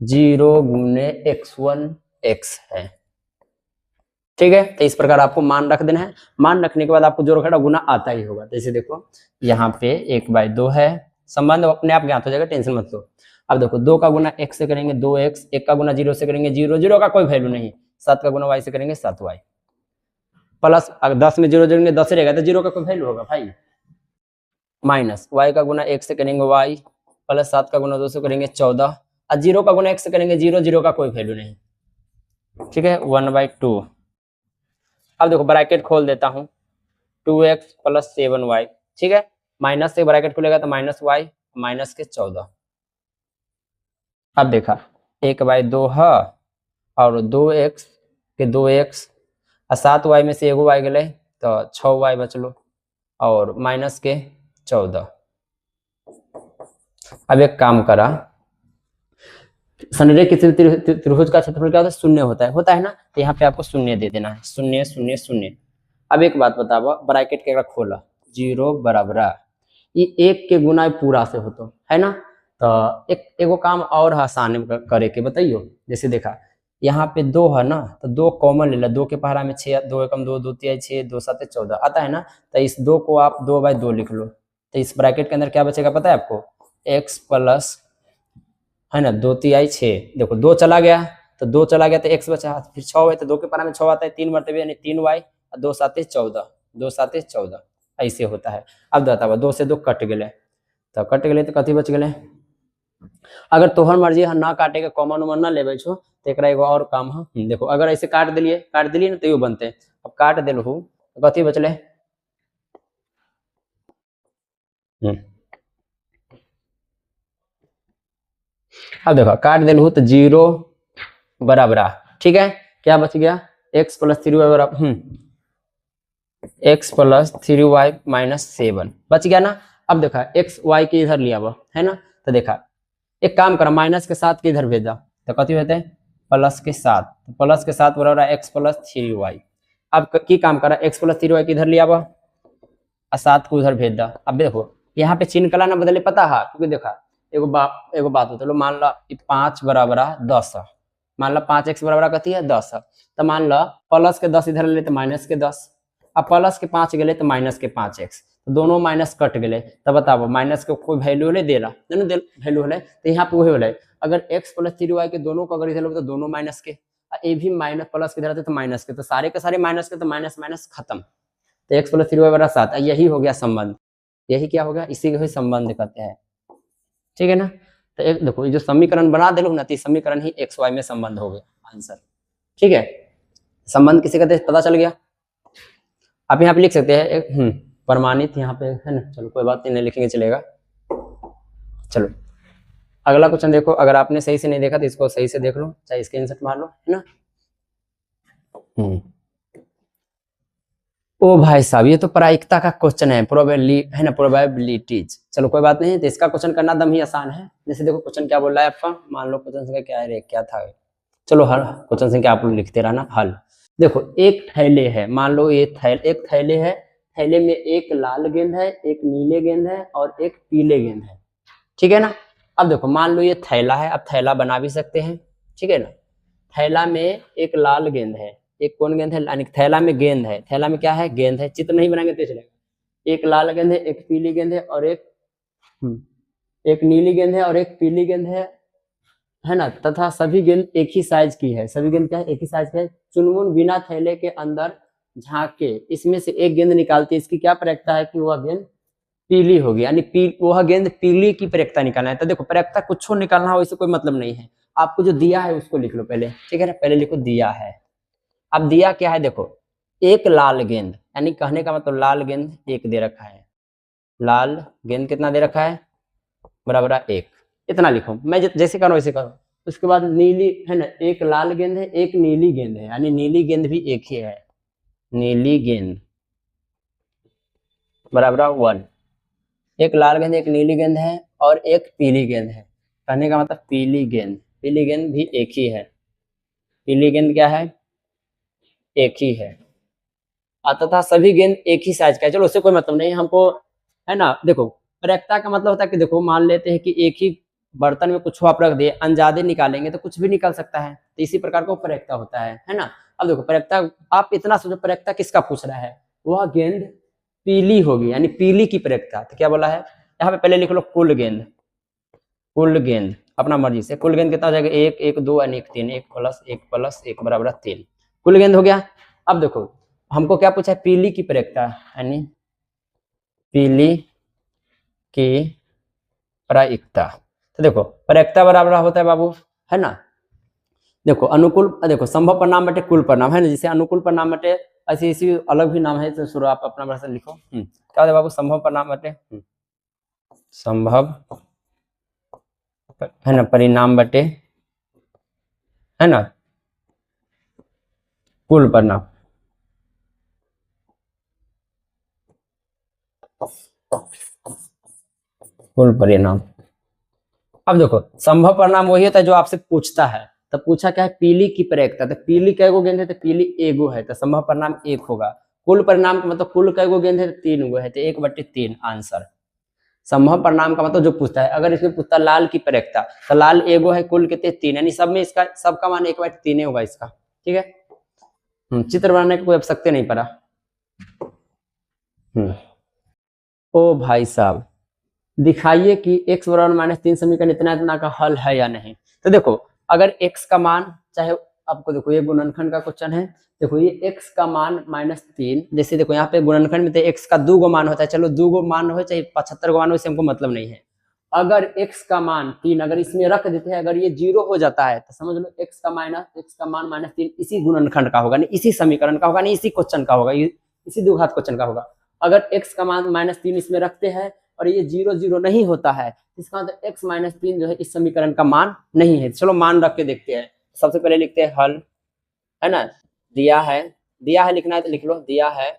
0 गुने x1 x है, ठीक है। तो इस प्रकार आपको मान रख देना है। मान रखने के बाद आपको जो रखा गुना आता ही होगा। जैसे देखो यहाँ पे 1/2 है, संबंध अपने आप ज्ञात हो जाएगा, टेंशन मत लो। अब देखो 2 का गुना x से करेंगे 2x, 1 का गुना 0 से करेंगे 0, 0 का कोई वैल्यू नहीं, 7 का गुना y से करेंगे 7y, प्लस अगर 10 में 0 जोड़ेंगे 10 रहेगा तो 0 का कोई वैल्यू होगा भाई, माइनस y का गुना 1 से करेंगे y, प्लस 7 का गुना 2 से करेंगे 14, और 0 का गुना x से करेंगे 0, 0 का कोई वैल्यू नहीं, ठीक है, 1/2। अब देखो ब्रैकेट खोल देता हूँ 2x प्लस 7y, ठीक है, माइनस से ब्रैकेट खुलेगा तो माइनस y माइनस के 14। अब देखा 1/2 है और 2x के 2x और 7y में से एगो y गए तो 6y बचलो और माइनस के 14। अब एक काम करा, संरेख किसी त्रिभुज का क्षेत्रफल क्या होता है शून्य होता है ना, तो यहाँ पे आपको शून्य दे देना है, 0 0 0। अब एक बात बताओ, ब्रैकेट के खोला 0 बराबर ये 1 के गुना पूरा से होतो है ना, तो एगो काम और आसान करे के बताइयो। जैसे देखा यहाँ पे 2 है ना, तो 2 कॉमन ले ला, 2 के पहाड़ा में 6, 2 एकम 2, 2 तिहाई 6, 2 7 14 आता है ना, तो इस 2 को आप 2/2 लिख लो, तो इस ब्रैकेट के अंदर क्या बचेगा पता है आपको, x प्लस है ना 2 तिहाई 6, देखो 2 चला गया तो 2 चला गया तो x बचा, फिर 6 है तो 2 के पहाड़ा में 6 आता है, 3 मरतबे यानी 3y, 2 7 14, 2 7 14 ऐसे होता है। अब बताओ 2 से 2 कट गए तो कथी बच गए, अगर तोहर मर्जी ना काटे के कॉमन उमन ना लेवे छो तो एक एगो और काम है, देखो अगर ऐसे काट दिलिए ना तो यो बनते, अब काट दिलहू तो कथी बचले, अब देखो काट दिलहू तो 0 बराबर, ठीक है, क्या बच गया x प्लस 3y बराबर x प्लस 3y माइनस 7 बच गया ना। अब देखा x y के इधर लिया हुआ है ना, तो देखा एक काम करा माइनस के 7 के इधर भेजा तो कथी होते हैं प्लस के 7, तो प्लस के 7 बराबर x प्लस 3y। अब की काम करा x प्लस 3y के इधर लिया हुआ और 7 को उधर भेज दा। अब देखो यहाँ पे चिन्ह कला ना बदले पता है, क्योंकि देखा एगो बात होता है, मान ला 5 बराबर 10, मान ला 5x बराबर कथी है 10, तो मान ला प्लस के 10 इधर ले तो माइनस के 10, अब प्लस के 5 गए तो माइनस के 5x, तो दोनों माइनस कट गए, तब बताओ माइनस के कोई वैल्यू ले दे रहा वैल्यू है, तो यहाँ पे वही हो रहा है। अगर x प्लस 3y के दोनों को अगर इधर तो दोनों माइनस के, ए भी माइनस प्लस के इधर तो माइनस के, तो सारे के सारे माइनस के, तो माइनस माइनस खत्म, तो x प्लस 3y बराबर 7। यही हो गया संबंध, यही क्या हो गया, इसी को ही संबंध कहते हैं, ठीक है ना। तो एक देखो जो समीकरण बना दे लो ना, तो समीकरण ही एक्स वाई में संबंध हो गया आंसर, ठीक है। संबंध किसे कहते हैं पता चल गया। आप यहाँ पे लिख सकते हैं प्रमाणित, यहाँ पे है ना, चलो कोई बात नहीं लिखेंगे चलेगा। चलो अगला क्वेश्चन देखो, अगर आपने सही से नहीं देखा तो इसको सही से देख लो, चाहे स्क्रीनशॉट मार लो, है ना। ओ भाई साहब ये तो प्रायिकता का क्वेश्चन है, प्रोबेबिलिटी है ना, प्रोबेबिलिटीज। चलो कोई बात नहीं, तो इसका क्वेश्चन करना दम ही आसान है। जैसे देखो क्वेश्चन क्या बोल रहा है आपका, मान लो क्वेश्चन संख्या क्या है, क्या था, चलो हल क्वेश्चन संख्या आप लोग लिखते रहना हल। देखो एक थैले है, मान लो ये एक थैले है, थैले में एक लाल गेंद है, एक नीले गेंद है और एक पीले गेंद है, ठीक है ना। अब देखो मान लो ये थैला है, अब थैला बना भी सकते हैं, ठीक है ना। थैला में एक लाल गेंद है, एक कौन गेंद है, यानी थैला में गेंद है, थैला में क्या है, गेंद है, चित्र नहीं बनाएंगे तो चलेगा। एक लाल गेंद है, एक पीली गेंद है और एक नीली गेंद है और एक पीली गेंद है ना, तथा सभी गेंद एक ही साइज की है, सभी गेंद क्या है, एक ही साइज की है। चुनमुन बिना थैले के अंदर झांक के इसमें से एक गेंद निकालती है, इसकी क्या प्रयोक्ता है कि वह गेंद पीली होगी, यानी वह गेंद पीली की प्रयोक्ता निकालना है। तो देखो प्रयोक्ता कुछ निकालना हो इससे कोई मतलब नहीं है, आपको जो दिया है उसको लिख लो पहले, ठीक है ना, पहले लिखो दिया है। अब दिया क्या है, देखो एक लाल गेंद, यानी कहने का मतलब लाल गेंद एक दे रखा है, लाल गेंद कितना दे रखा है, बराबर एक, इतना लिखो, मैं जैसे करो वैसे करो। उसके बाद नीली है ना, एक लाल गेंद है, एक नीली गेंद है, यानी नीली गेंद भी एक ही है, नीली गेंद बराबर 1। एक लाल गेंद एक नीली गेंद है और एक पीली गेंद है, कहने का मतलब पीली गेंद भी एक ही है, पीली गेंद क्या है, एक ही है, तथा सभी गेंद एक ही साइज का है। चलो उससे कोई मतलब नहीं हमको, है ना। देखो प्रयोक्ता का मतलब होता है कि देखो मान लेते हैं कि एक ही बर्तन में कुछ आप रख दिए, अंदाजे निकालेंगे तो कुछ भी निकल सकता है, तो इसी प्रकार का प्रयोक्ता होता है ना। अब देखो प्रयोक्ता, आप इतना सोचो प्रयोक्ता किसका पूछ रहा है, वह गेंद पीली होगी, यानी पीली की प्रयोक्ता। तो क्या बोला है यहाँ पे, पहले लिख लो कुल गेंद अपना मर्जी से, कुल गेंद कितना हो जाएगा, एक एक दो यानी एक तीन, एक प्लस एक बराबर 3, कुल गेंद हो गया। अब देखो हमको क्या पूछा है, पीली की प्रयोक्ता, यानी पीली की प्रायिकता। तो देखो प्रायिकता बराबर होता है बाबू, है ना। देखो अनुकूल, देखो संभव परिणाम बटे कुल परिणाम, है ना, जैसे अनुकूल परिणाम बटे, ऐसे इसी अलग भी नाम है, तो शुरू आप अपना भाषा लिखो। क्या होता है बाबू, संभव परिणाम बटे संभव, है ना, परिणाम बटे, है ना, कुल परिणाम। कुल परिणाम। अब देखो संभव परिणाम वही होता है जो आपसे पूछता है, तो पूछा क्या है, पीली की प्रयोक्ता, तो पीली कैगो गेंद है, तो पीली एगो है, तो संभव परिणाम एक होगा। कुल परिणाम का मतलब कुल कैगो गेंद है, तो 3 गो है, तो 1/3 आंसर। संभव परिणाम का मतलब जो पूछता है, अगर इसमें पूछता लाल की प्रयोक्ता, तो लाल एगो है, कुल कितने 3, यानी सब में इसका सबका मान 1/3 होगा इसका, ठीक है। चित्र बनाने की कोई आवश्यकता नहीं पड़ा। ओ भाई साहब दिखाइए कि x बराबर -3 समीकरण इतना इतना का हल है या नहीं। तो देखो अगर x का मान, चाहे आपको देखो ये गुणनखंड का क्वेश्चन है, देखो ये x का मान -3, जैसे देखो यहाँ पे गुणनखंड में तो x का 2 गो मान होता है, चलो 2 गो मान हो चाहे 75 गो मान हो, इससे हमको मतलब नहीं है। अगर x का मान 3 अगर इसमें रख देते हैं, अगर ये 0 हो जाता है, तो समझ लो x का मान -3 इसी गुणनखंड का होगा, नहीं इसी समीकरण का होगा, नहीं इसी क्वेश्चन का होगा, इसी द्विघात क्वेश्चन का होगा। अगर x का मान -3 इसमें रखते हैं और ये 0 0 नहीं होता है, इसका मतलब x -3 जो है इस समीकरण का मान नहीं है। चलो मान रख के देखते हैं, सबसे पहले लिखते हैं हल, है ना। दिया है लिखना है तो लिख लो, दिया है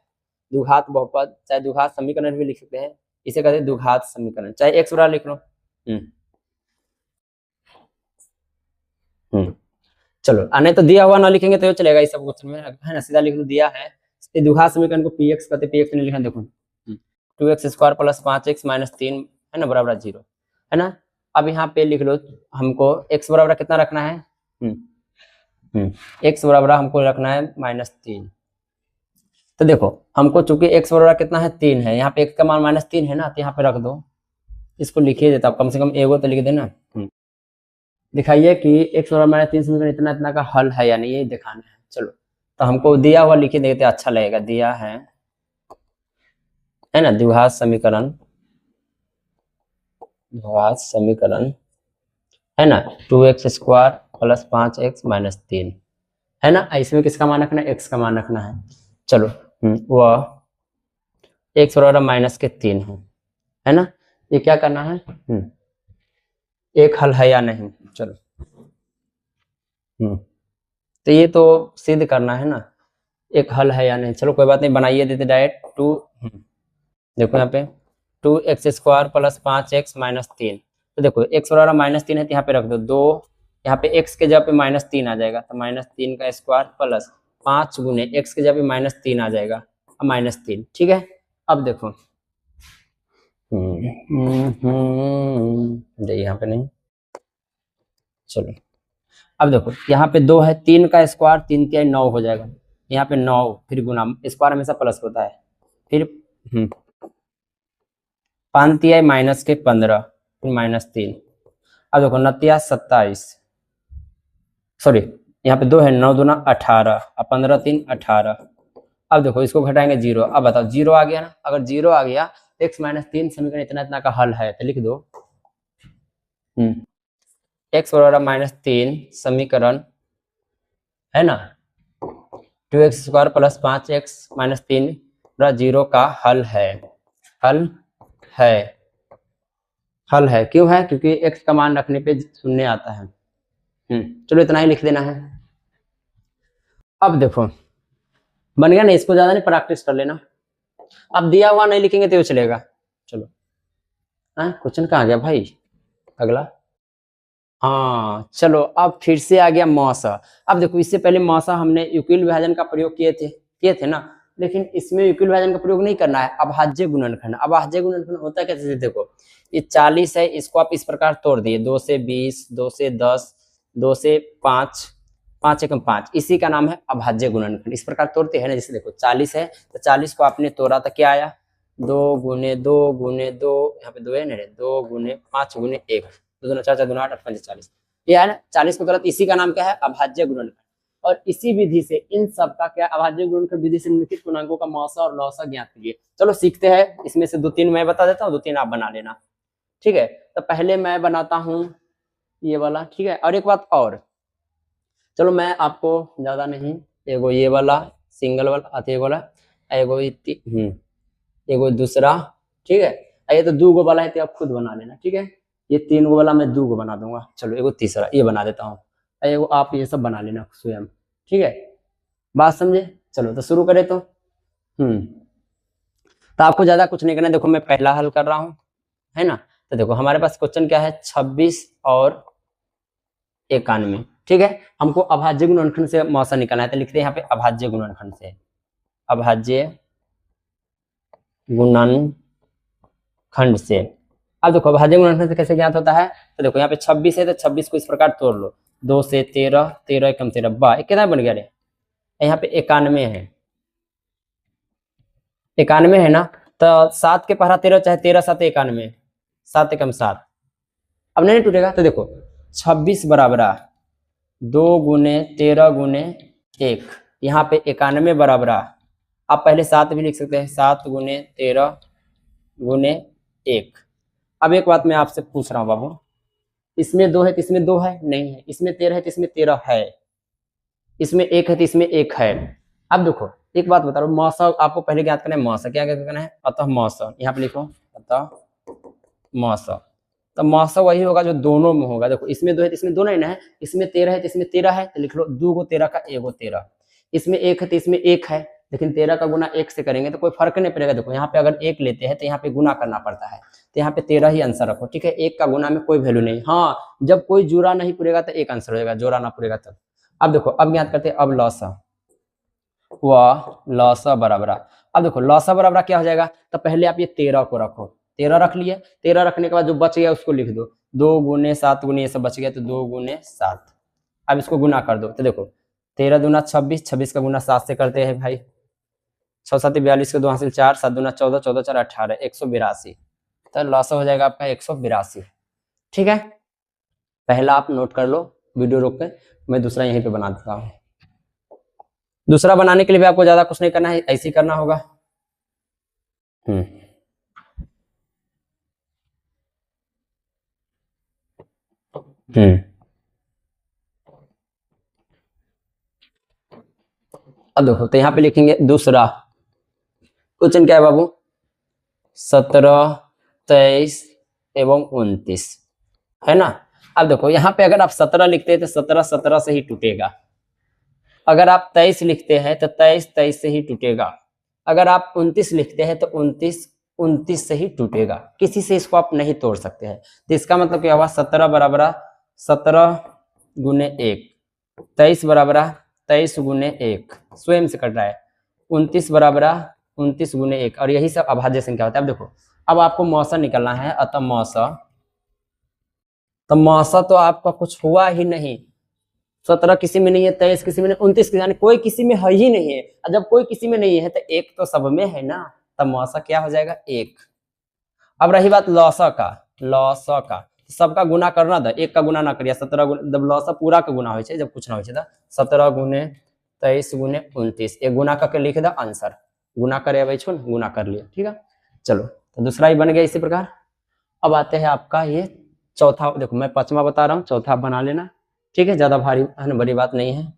द्विघात बहुपद, चाहे द्विघात समीकरण भी लिख सकते हैं, इसे कहते हैं द्विघात समीकरण, चाहे x बराबर लिख लो। चलो नहीं तो दिया हुआ ना लिखेंगे तो चलेगा, इस सब क्वेश्चन में, है ना, सीधा लिख लो दिया है। द्विघात समीकरण को px कहते हैं, px नहीं लिखना, देखो 2x² + 5x - 3 है ना बराबर 0, है ना। अब यहाँ पे लिख लो, हमको x बराबर कितना रखना है, x बराबर हमको रखना है -3, तो देखो हमको चूंकि x बराबर कितना है 3 है, यहाँ पे x का मान -3 है ना, तो यहाँ पे रख दो, इसको लिखिए देता हूँ, कम से कम एगो तो लिख देना। दिखाइए कि x बराबर -3 समीकरण इतना इतना का हल है या नहीं, ये दिखाना है। चलो तो हमको दिया हुआ लिखिए, देखते अच्छा लगेगा। दिया है ना द्विघात समीकरण, द्विघात समीकरण है ना 2x² + 5x - 3 है ना। इसमें किसका मान रखना है, x का मान रखना है। चलो वह x बराबर -3 है ना। ये क्या करना है, एक हल है या नहीं। चलो तो ये तो सिद्ध करना है ना, एक हल है या नहीं। चलो कोई बात नहीं, बनाइए देते डायरेक्ट। देखो यहाँ पे 2x² + 5x - 3। तो देखो x बराबर -3 है, तो यहाँ पे रख दो 2, यहाँ पे x के जगह पे -3 आ जाएगा, तो -3 का स्क्वायर प्लस 5 गुने x के जगह पे -3 आ जाएगा, -3। ठीक है, अब देखो यहाँ पे नहीं। चलो अब देखो यहाँ पे 2 है, 3 का स्क्वायर 3 तिहाई 9 हो जाएगा, यहाँ पे 9 फिर गुना, स्क्वायर हमेशा प्लस होता है, फिर 5 तिहाई -15 फिर -3। अब देखो 9 तिहाई 27, सॉरी यहाँ पे 2 है, 9 दूना 18 और 15 3 18। अब देखो इसको घटाएंगे 0। अब बताओ 0 आ गया ना, अगर 0 आ गया तो x - 3 समीकरण इतना इतना का हल है, तो लिख दो x बराबर -3 समीकरण है ना 2x² + 5x - 3 + 0 का हल है। हल है, हल है क्यों है, क्योंकि x का मान रखने पे शून्य आता है। चलो इतना ही लिख देना है। अब देखो बन गया ना, इसको ज्यादा नहीं प्रैक्टिस कर लेना। अब दिया हुआ नहीं लिखेंगे तो चलेगा। चलो क्वेश्चन कहाँ गया भाई, अगला। हाँ चलो अब फिर से आ गया मौसा। अब देखो इससे पहले मौसा हमने युगल विभाजन का प्रयोग किए थे ना, लेकिन इसमें युगल विभाजन का प्रयोग नहीं करना है, अभाज्य गुणनखंड। अभाज्य गुणनखंड होता है कैसे, देखो ये 40 है, इसको आप इस प्रकार तोड़ दिए, 2 से 20, 2 से 10, 2 से 5, 5 एकम 5, इसी का नाम है अभाज्य गुणनखंड। इस प्रकार तोड़ते हैं ना, जैसे देखो 40 है तो 40 को आपने तोड़ा तो क्या आया, 2 गुने 2 गुने 2, यहाँ पे 2 है ना, 2 गुने 5 गुने 1, 2 दूना 4, 4 दूना 8, 8 5 40। ये है ना 40 को तोड़ा, इसी का नाम क्या है, अभाज्य गुणनखंड। और इसी विधि से इन सब का क्या, अभाज्य गुणनखंड विधि से निम्नलिखित पूर्णांकों का मौसा और लौसा ज्ञात कीजिए। चलो सीखते हैं, इसमें से 2-3 मैं बता देता हूँ, 2-3 आप बना लेना। ठीक है, तो पहले मैं बनाता हूँ ये वाला। ठीक है, और एक बात और, चलो मैं आपको ज्यादा नहीं, एगो ये वाला सिंगल वाला, एगो एगो एगो दूसरा। ठीक है, ये तो 2 गो वाला है, तो आप खुद बना लेना। ठीक है, ये 3 गो वाला मैं 2 गो बना दूंगा। चलो एगो तीसरा ये बना देता हूँ, एगो आप ये सब बना लेना स्वयं। ठीक है, बात समझे। चलो तो शुरू करें तो तो आपको ज्यादा कुछ नहीं करना है। देखो मैं पहला हल कर रहा हूँ, है ना। तो देखो हमारे पास क्वेश्चन क्या है, 26 और 91। ठीक है, हमको अभाज्य गुणनखंड से मौसा निकालना है, तो लिखते हैं यहाँ पे अभाज्य गुणनखंड से, अभाज्य गुणनखंड से। अब देखो अभाज्य गुणनखंड से कैसे ज्ञात होता है, तो देखो यहाँ पे 26 है, तो 26 को इस प्रकार तोड़ लो, 2 से 13, 13 एकम 13, वाह कितना बन गया रे, यहाँ पे 91 है, 91 है ना। तो 7 के पहरा 13, चाहे 13 7 91, 7 एकम 7, अब नहीं टूटेगा। तो देखो 26 बराबर 2 गुने 13 गुने 1, यहाँ पे 91 बराबर, आप पहले 7 भी लिख सकते हैं, 7 गुने 13 गुने 1। अब एक बात मैं आपसे पूछ रहा हूँ बाबू, इसमें 2 है तो इसमें 2 है नहीं है, इसमें 13 है तो इसमें 13 है, इसमें 1 है तो इसमें 1 है। अब देखो एक बात बता रहा हूँ, मौसा आपको पहले ज्ञात करना है, मौसा क्या करना है, अतः मौसा, यहाँ पे लिखो अतः मौसा। तो मौसा वही होगा जो दोनों में होगा। देखो इसमें 2 है तो इसमें 2 नहीं ना है, इसमें 13 है तो इसमें 13 है, तो लिख लो 2 गो 13 का 1 गो 13, इसमें 1 है तो इसमें 1 है, लेकिन 13 का गुना 1 से करेंगे तो कोई फर्क नहीं पड़ेगा। देखो यहाँ पे अगर 1 लेते हैं तो यहाँ पे गुना करना पड़ता है, तो यहाँ पे 13 ही आंसर रखो। ठीक है, 1 का गुना में कोई वैल्यू नहीं। हाँ जब कोई जोड़ा नहीं पूरेगा तो 1 आंसर हो जाएगा, जोड़ा ना पूरेगा तब। अब देखो अब ज्ञात करते हैं अब लौसा, वह लौसा बराबर। अब देखो लौसा बराबर क्या हो जाएगा, तो पहले आप ये 13 को रखो, 13 रख लिए, 13 रखने के बाद जो बच गया उसको लिख दो, 2 गुने 7 गुने ये सब बच गया, तो 2 गुने 7। अब इसको गुना कर दो, तो देखो 13 दूना 26, 26 का गुना 7 से करते हैं भाई, 6 7 42 के 2 हासिल 4, 7 दूना 14, 14 4 18, 182। तो लॉसा हो जाएगा आपका 182। ठीक है, पहला आप नोट कर लो, वीडियो रोक के मैं दूसरा यहीं पे बना देता हूँ। दूसरा बनाने के लिए भी आपको ज्यादा कुछ नहीं करना है, ऐसे ही करना होगा। अब देखो, तो यहाँ पे लिखेंगे दूसरा क्वेश्चन क्या है बाबू, 17, 23 एवं 29 है ना। अब देखो यहाँ पे अगर आप 17 लिखते हैं तो 17 17 से ही टूटेगा, अगर आप 23 लिखते हैं तो 23 23 से ही टूटेगा, अगर आप 29 लिखते हैं तो 29 29 से ही टूटेगा, किसी से इसको आप नहीं तोड़ सकते हैं। तो इसका मतलब क्या हुआ, 17 बराबर 17 गुने 1, 23 बराबर 23 गुने 1 स्वयं से कट रहा है, 29 बराबर 29 गुने 1, और यही सब अभाज्य संख्या होता है। अब देखो, अब आपको मौसा निकलना है, अतः मौसा, तो मौसा तो आपका कुछ हुआ ही नहीं, 17 किसी में नहीं है, 23 किसी में नहीं, 29 यानी कोई किसी में है ही नहीं है। और जब कोई किसी में नहीं है तो एक तो सब में है ना, तब मौसा क्या हो जाएगा 1। अब रही बात लौसा का, लौसा का सबका गुना करना था, एक का गुना ना करिए, 17 जब लौसा पूरा का गुना हो, जब कुछ ना हो, 17 गुने 23 गुने 29, एक गुना करके लिख दो आंसर, गुना करे भाई छुन, गुना कर लिया। ठीक है, चलो तो दूसरा ही बन गया इसी प्रकार। अब आते हैं आपका ये चौथा, देखो मैं पांचवा बता रहा हूँ, चौथा बना लेना। ठीक है, ज्यादा भारी है ना, बड़ी बात नहीं है।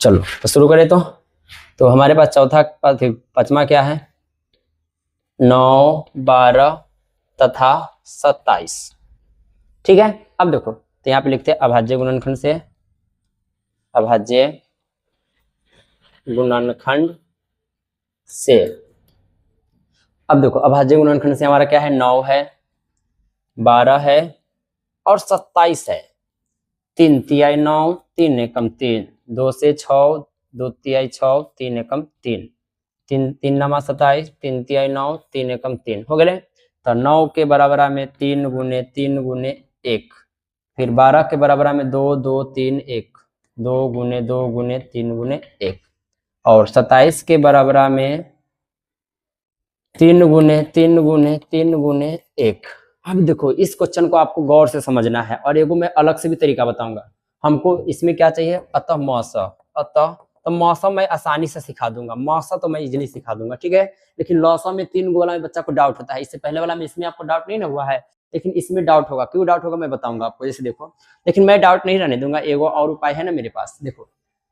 चलो तो शुरू करें। तो हमारे पास चौथा पांचवा क्या है, 9, 12 तथा 27। ठीक है, अब देखो तो यहाँ पे लिखते हैं अभाज्य गुणनखंड से, अभाज्य गुणनखंड से। अब देखो अभाज्य गुणनखंड से हमारा क्या है, 9 है, 12 है और 27 है। 3 तिहाई 9, 3 एकम 3, 2 से 6, 2 तिहाई 6, 3 एकम 3, 3 3 नमा 27, 3 तिहाई 9, 3 एकम 3 हो गए। तो 9 के बराबर में 3 गुने 3 गुने 1, फिर 12 के बराबर में 2 2 3 1, 2 गुने 2 गुने 3 गुने 1, और 27 के बराबर में 3 गुने 3 गुने 3 गुने 1। अब देखो इस क्वेश्चन को आपको गौर से समझना है, और एगो मैं अलग से भी तरीका बताऊंगा। हमको इसमें क्या चाहिए, अतः मौसा, अतः तो मौसम मैं आसानी से सिखा दूंगा, मौसा तो मैं इजीली सिखा दूंगा। ठीक है, लेकिन लौसा में 3 वाला में बच्चा को डाउट होता है, इससे पहले वाला में इसमें आपको डाउट नहीं ना हुआ है, लेकिन इसमें डाउट होगा। क्यों डाउट होगा मैं बताऊंगा आपको, जैसे देखो, लेकिन मैं डाउट नहीं रहने दूंगा, एगो और उपाय है ना मेरे पास। देखो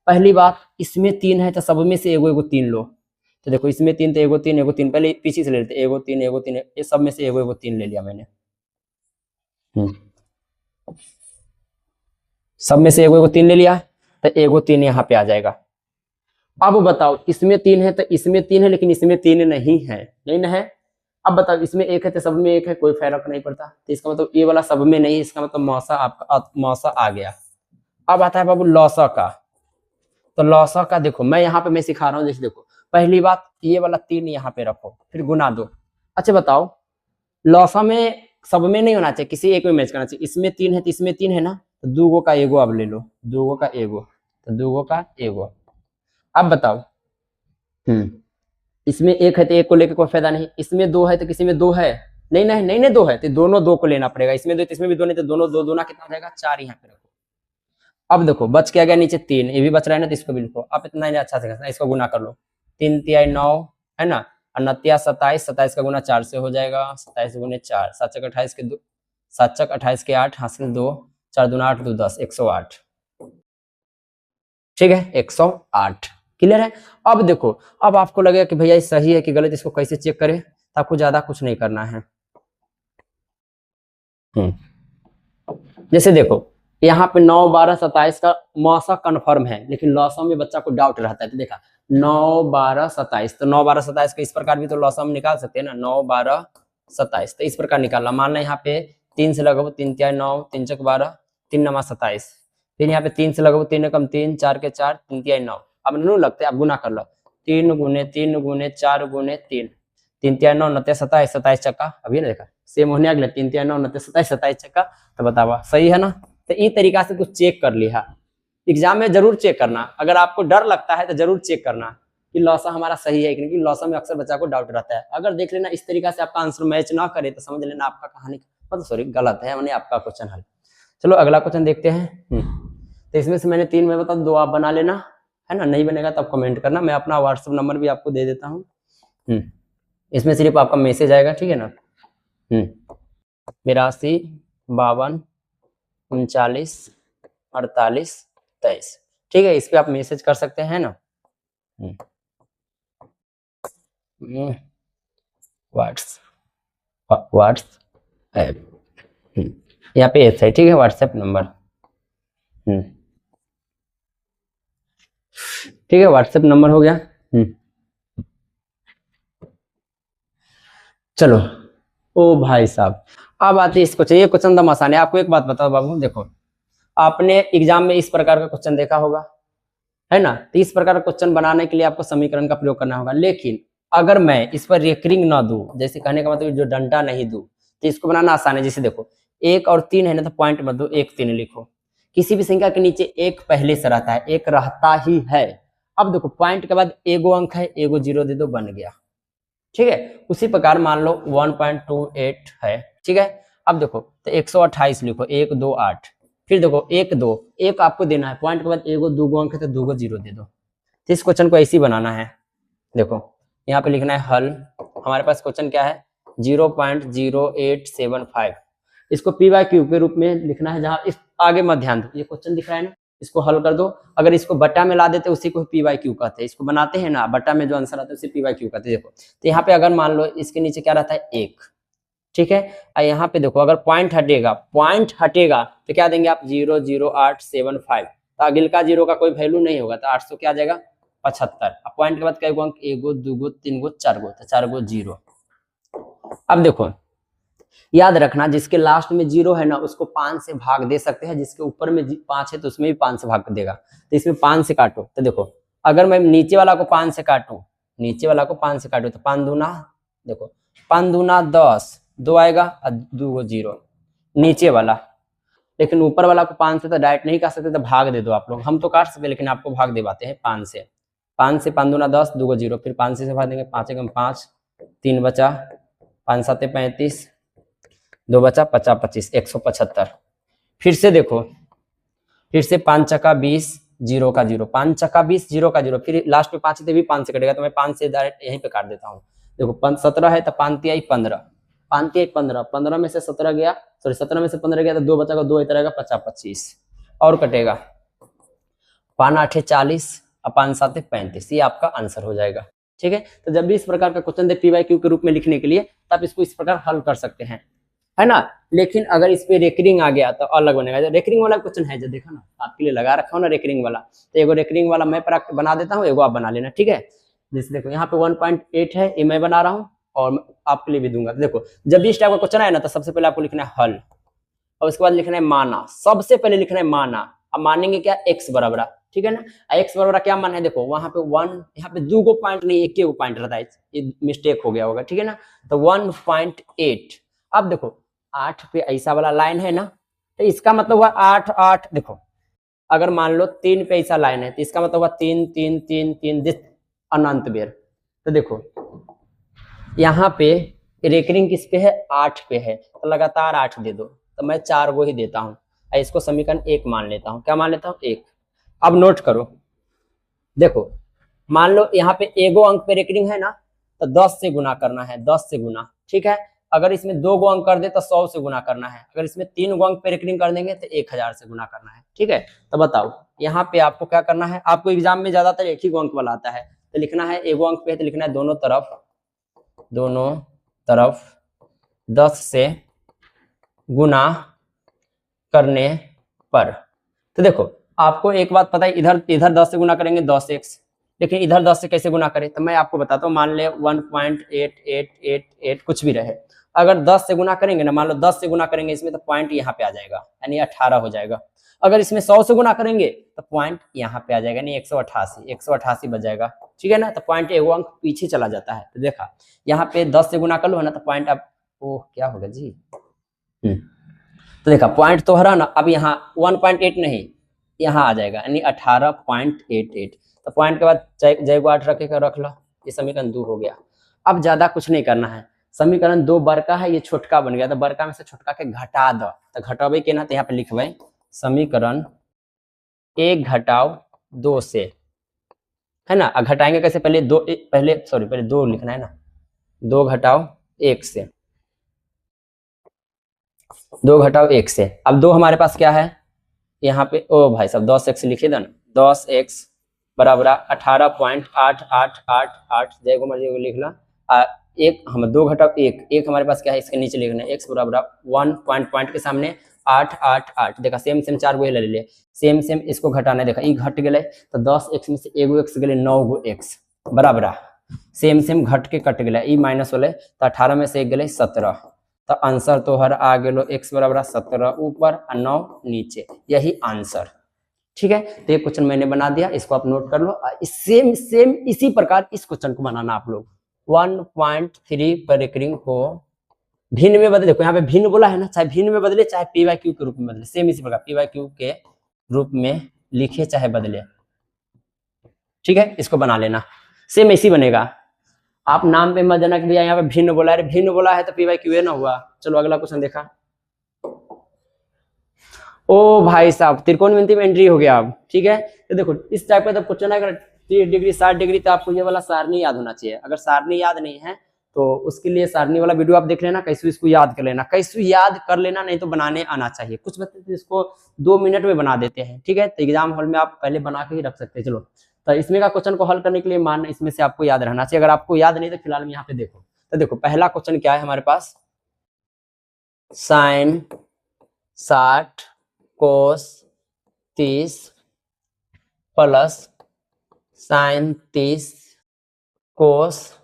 पहली बात, इसमें 3 है तो सब में से एगो एगो 3 लो। तो देखो इसमें 3 तो एगो 3 एगो 3, पहले पीछे से ले लेते, एगो 3 एगो 3, ये सब में से एगो एगो 3 ले लिया मैंने। सब में से एगो एगो 3 ले लिया, तो एगो 3 यहाँ पे आ जाएगा। अब बताओ इसमें 3 है तो इसमें 3 है, लेकिन इसमें 3 नहीं है, नहीं ना है। अब बताओ इसमें 1 है तो सब में 1 है, कोई फर्क नहीं पड़ता। तो इसका मतलब ये वाला सब में नहीं, इसका मतलब मौसा आपका मौसा आ गया। अब आता है बाबू लौसा का। तो लौसा का देखो मैं यहाँ पे मैं सिखा रहा हूँ, जैसे देखो पहली बात ये वाला 3 यहाँ पे रखो, फिर गुना 2। अच्छा बताओ लौसा में सब में नहीं होना चाहिए, किसी एक में मैच करना चाहिए। इसमें 3 है तो इसमें 3 है ना, तो 2 का एगो अब ले लो, 2 का एगो, तो 2 का एगो। अब बताओ इसमें 1 है तो 1 को लेकर कोई फायदा नहीं, इसमें 2 है तो किसी में 2 है, नहीं नहीं नहीं नहीं 2 है तो दोनों 2 को लेना पड़ेगा, इसमें 2 तो इसमें भी 2 नहीं, तो दोनों 2 दूना कितना हो जाएगा 4 यहाँ पे रखो। अब देखो बच क्या गया नीचे 3, ये भी बच रहा है ना, तो इसको भी लिखो। अब इतना ही अच्छा से इसको गुना कर लो, 3 तिहाई 9 है ना, अनत्या 27, 27 का गुना 4 से हो जाएगा, 27 गुने 4, 7 चक 28 के 2, 7 चक 28 के 8 हासिल 2, 4 दूना 8 2 10, 108। ठीक है 108, क्लियर है। अब देखो अब आपको लगेगा कि भैया ये सही है कि गलत, इसको कैसे चेक करें, तो आपको ज्यादा कुछ नहीं करना है। जैसे देखो यहाँ पे 9 12 27 का मौसा कन्फर्म है, लेकिन लौसा में बच्चा को डाउट रहता है। तो देखा 9 12 27, तो 9 12 27 का इस प्रकार भी तो लौसा में निकाल सकते हैं ना, 9 12 27, तो इस प्रकार निकालना। मानना यहाँ पे 3 से लगाओ, 3 तिहाई 9, 3 चक 12, 3 नमा 27, फिर यहाँ पे 3 से लगाओ, 3 एकम 3, 4 के 4, 3 तिहाई 9। अब नहीं लगते, आप गुना कर लो, 3 गुने 3 गुने 4 गुने 3, 3 तिहाई 9 9 27, 27 चक्का, अभी ना देखा सेम होने अगले 3 तिहाई 9 9 27, 27 चक्का, तो बतावा सही है ना। तो इस तरीका से कुछ चेक कर लिया। एग्जाम में जरूर चेक करना, अगर आपको डर लगता है तो जरूर चेक करना कि लॉसा हमारा सही है कि नहीं, लॉसा में अक्सर बच्चा को डाउट रहता है। अगर देख लेना इस तरीका से आपका आंसर मैच ना करे तो समझ लेना आपका कहानी मतलब सॉरी गलत है, यानी आपका क्वेश्चन हल। चलो अगला क्वेश्चन देखते हैं। तो इसमें से मैंने 3 में बता 2 आप बना लेना, है ना, नहीं बनेगा तो आप कमेंट करना, मैं अपना व्हाट्सएप नंबर भी आपको दे देता हूँ। इसमें सिर्फ आपका मैसेज आएगा, ठीक है ना। 82 52 39 48 23, ठीक है, इस पे आप मैसेज कर सकते हैं ना। व्हाट्सएप यहाँ पे ऐसा है, ठीक है, व्हाट्सएप नंबर। ठीक है, व्हाट्सएप नंबर हो गया। चलो ओ भाई साहब, अब आते इस क्वेश्चन, ये क्वेश्चन दम आसान है। आपको एक बात बताओ बाबू, देखो आपने एग्जाम में इस प्रकार का क्वेश्चन देखा होगा, है ना, तो इस प्रकार का क्वेश्चन बनाने के लिए आपको समीकरण का प्रयोग करना होगा। लेकिन अगर मैं इस पर रेकरिंग ना दूं, जैसे कहने का मतलब जो डंडा नहीं दूं, तो इसको बनाना आसान है। जैसे देखो 1 और 3 है ना, तो पॉइंट मत दो, 1 3 लिखो। किसी भी संख्या के नीचे 1 पहले से रहता है, 1 रहता ही है। अब देखो पॉइंट के बाद एगो अंक है, एगो 0 दे दो, बन गया, ठीक है। उसी प्रकार मान लो 1.28 है, ठीक है। अब देखो तो 128 लिखो, 1 2 8, फिर देखो 1 2, 1 आपको देना है, पॉइंट के बाद एगो दूगो अंक है तो दूगो 0 दे दो। तो इस क्वेश्चन को ऐसे ही बनाना है। देखो यहाँ पे लिखना है हल, हमारे पास क्वेश्चन क्या है 0.0875, इसको पी बाय क्यू के रूप में लिखना है। जहां इस आगे मत ध्यान दो, ये क्वेश्चन दिख रहा है ना, इसको हल कर दो। अगर इसको बट्टा में ला देते उसी को पी बाय क्यू कहते हैं, इसको बनाते हैं ना बट्टा में जो आंसर आता है उसे पी बाय क्यू कहते हैं। देखो तो यहाँ पे अगर मान लो इसके नीचे क्या रहता है 1, ठीक है, और यहाँ पे देखो अगर पॉइंट हटेगा तो क्या देंगे आप 0.0875, तो अगिल का 0 का कोई वैल्यू नहीं होगा, तो 800 क्या आ जाएगा 75। अब पॉइंट के बाद कई अंक, एगो दूगो तीनगो चारगो, तो 4गो 0। अब देखो याद रखना जिसके लास्ट में 0 है ना उसको 5 से भाग दे सकते हैं, जिसके ऊपर में 5 है तो उसमें भी 5 से भाग देगा। तो इसमें 5 से काटो, तो देखो अगर मैं नीचे वाला को 5 से काटूं, तो 5 दूना, देखो 5 दूना 10, 2 आएगा और 2 0 नीचे वाला। लेकिन ऊपर वाला को 5 से तो डायरेक्ट नहीं काट सकते, तो भाग दे दो आप लोग, हम तो काट सकते लेकिन आपको भाग दिवाते हैं 5 से। 5 दूना 10, 2 0, फिर 5 से भाग देंगे, 5 एकम 5, 3 बचा, 5 7 35, 2 बचा 50 25, 175। फिर से देखो, फिर से 5 चक्का 20, 0 का 0, 5 चक्का 20, 0 का 0, फिर लास्ट में 5 भी 5 से कटेगा, तो मैं 5 से डायरेक्ट यहीं पे काट देता हूँ। देखो 17 है तो 5 तिहाई 15, 5 तिहाई 15, 15 में से 17 गया, सॉरी 17 में से 15 गया तो 2 बचा, 2 इधर आएगा 50 25 और कटेगा, 5 8 40 और 5 7 35, ये आपका आंसर हो जाएगा, ठीक है। तो जब भी इस प्रकार का क्वेश्चन दे पी बाय क्यू के रूप में लिखने के लिए, तब इसको इस प्रकार हल कर सकते हैं, है ना। लेकिन अगर इस पे रेकरिंग आ गया तो अलग बनेगा। जो रेकरिंग वाला क्वेश्चन है जो देखा ना आपके लिए लगा रखा हूं ना रेकरिंग वाला, तो एगो रेकरिंग वाला मैं बना देता हूँ, एगो आप बना लेना, ठीक है। जैसे देखो यहाँ पे 1.8 है, ये मैं बना रहा हूँ और आपके लिए भी दूंगा। देखो जब भी इस टाइप का क्वेश्चन आए ना तो सबसे पहले आपको लिखना है हल, और उसके बाद लिखना है माना, सबसे पहले लिखना है माना। अब मानेंगे क्या, एक्स बराबर, ठीक है ना। एक्स बराबर क्या मान है, देखो वहां पे 1, यहाँ पे 2 पॉइंट नहीं 1 पॉइंट रहता है, ये मिस्टेक हो गया होगा, ठीक है ना। तो 1.8, अब देखो 8 पे ऐसा वाला लाइन है ना, तो इसका मतलब हुआ 8 8, देखो अगर मान लो 3 पे ऐसा लाइन है तो इसका मतलब हुआ 3 3 3 3 दिस अनंत बेर। तो देखो यहाँ पे रेकरिंग किस पे है, 8 पे है, तो लगातार 8 दे दो, तो मैं 4 गो ही देता हूँ, इसको समीकरण 1 मान लेता हूँ। क्या मान लेता हूँ, 1। अब नोट करो, देखो मान लो यहाँ पे एगो अंक पे रेकरिंग है ना, तो 10 से गुना करना है, 10 से गुना, ठीक है। अगर इसमें 2 गो अंक कर दे तो 100 से गुना करना है, अगर इसमें 3 गो अंक पे रेकरिंग कर देंगे तो 1000 से गुना करना है, ठीक है। तो बताओ यहाँ पे आपको क्या करना है, आपको एग्जाम में ज्यादातर एक ही गो अंक वाला आता है, तो लिखना है एगो अंक पे है तो लिखना है दोनों तरफ 10 से गुना करने पर। तो देखो आपको एक बात पता है, इधर 10 से गुना करेंगे 10x, लेकिन इधर 10 से कैसे गुना करें, तो मैं आपको बताता हूँ। मान ले 1.8888 कुछ भी रहे, अगर 10 से गुना करेंगे ना, मान लो 10 से गुना करेंगे इसमें, तो पॉइंट यहाँ पे आ जाएगा, यानी 18 हो जाएगा। अगर इसमें 100 से गुना करेंगे तो पॉइंट यहाँ पे आ जाएगा, यानी 188 बच जाएगा, ठीक है ना। तो पॉइंट एगो अंक पीछे चला जाता है। तो देखा यहाँ पे 10 से गुना कर लो है ना, तो पॉइंट अब ओह क्या होगा जी, तो देखा पॉइंट तो हरा ना, अब यहाँ 1.8 नहीं, यहाँ आ जाएगा यानी 18.88। तो पॉइंट के बाद जय को 8 रखे रख लो, ये समीकरण 2 हो गया। अब ज्यादा कुछ नहीं करना है, समीकरण 2 बड़का है, ये छोटका बन गया, तो बड़का में से छोटका के घटा दो, तो घटावे के ना, तो यहाँ पे लिखवे समीकरण 1 घटाओ 2 से, है ना। घटाएंगे कैसे, पहले 2 लिखना है ना, 2 घटाओ 1 से, 2 घटाओ 1 से। अब 2 हमारे पास क्या है यहाँ पे, ओ भाई साहब 10x लिखे देना, 10x बराबर 18.8888, जय को मर्जी लिख लो। एक हम 2 घटाओ 1 हमारे पास क्या है, इसके नीचे लिखना है x बराबर 1 पॉइंट के सामने 888। देखा सेम 4 गो ले ले, सेम इसको घटाना है, देखा ई घट गए, तो 10x में से एगो x गए 9 गो x बराबर सेम घट के कट गए, ई माइनस होले, तो 18 में से 1 गए 17, तो आंसर तो हर आ गए x बराबर 17 ऊपर और 9 नीचे, यही आंसर। ठीक है, तो ये क्वेश्चन मैंने बना दिया, इसको आप नोट कर लो। सेम इसी प्रकार इस क्वेश्चन को बनाना आप लोग। 1.3 पर रिकरिंग को भिन्न में बदले, देखो यहाँ पे भिन्न बोला है ना, चाहे भिन्न में बदले चाहे पी वाई क्यू के रूप में बदले, सेम इसी प्रकार पी वाई क्यू के रूप में लिखे चाहे बदले। ठीक है, इसको बना लेना, सेम ऐसी बनेगा। आप नाम पे मत जाना कि भैया यहाँ पे भिन्न बोला है, भिन्न बोला है तो पी वाई क्यू ना हुआ। चलो अगला क्वेश्चन देखा। ओ भाई साहब त्रिकोणमिति में एंट्री हो गया अब। ठीक है, तो देखो इस टाइप का जब क्वेश्चन है, अगर 30 डिग्री 60 डिग्री, तो आपको ये वाला सारणी याद होना चाहिए। अगर सारणी याद नहीं है तो उसके लिए सारणी वाला वीडियो आप देख लेना, कैसे इसको याद कर लेना, कैसे याद कर लेना, नहीं तो बनाने आना चाहिए। कुछ बच्चे तो इसको 2 मिनट में बना देते हैं। ठीक है, तो एग्जाम हॉल में आप पहले बना के ही रख सकते हैं। चलो, तो इसमें का क्वेश्चन को हल करने के लिए मान इसमें से आपको याद रहना चाहिए। अगर आपको याद नहीं तो फिलहाल में यहाँ पे देखो, तो देखो पहला क्वेश्चन क्या है हमारे पास, साइन 60 कोस 30 प्लस साइन 30 कोस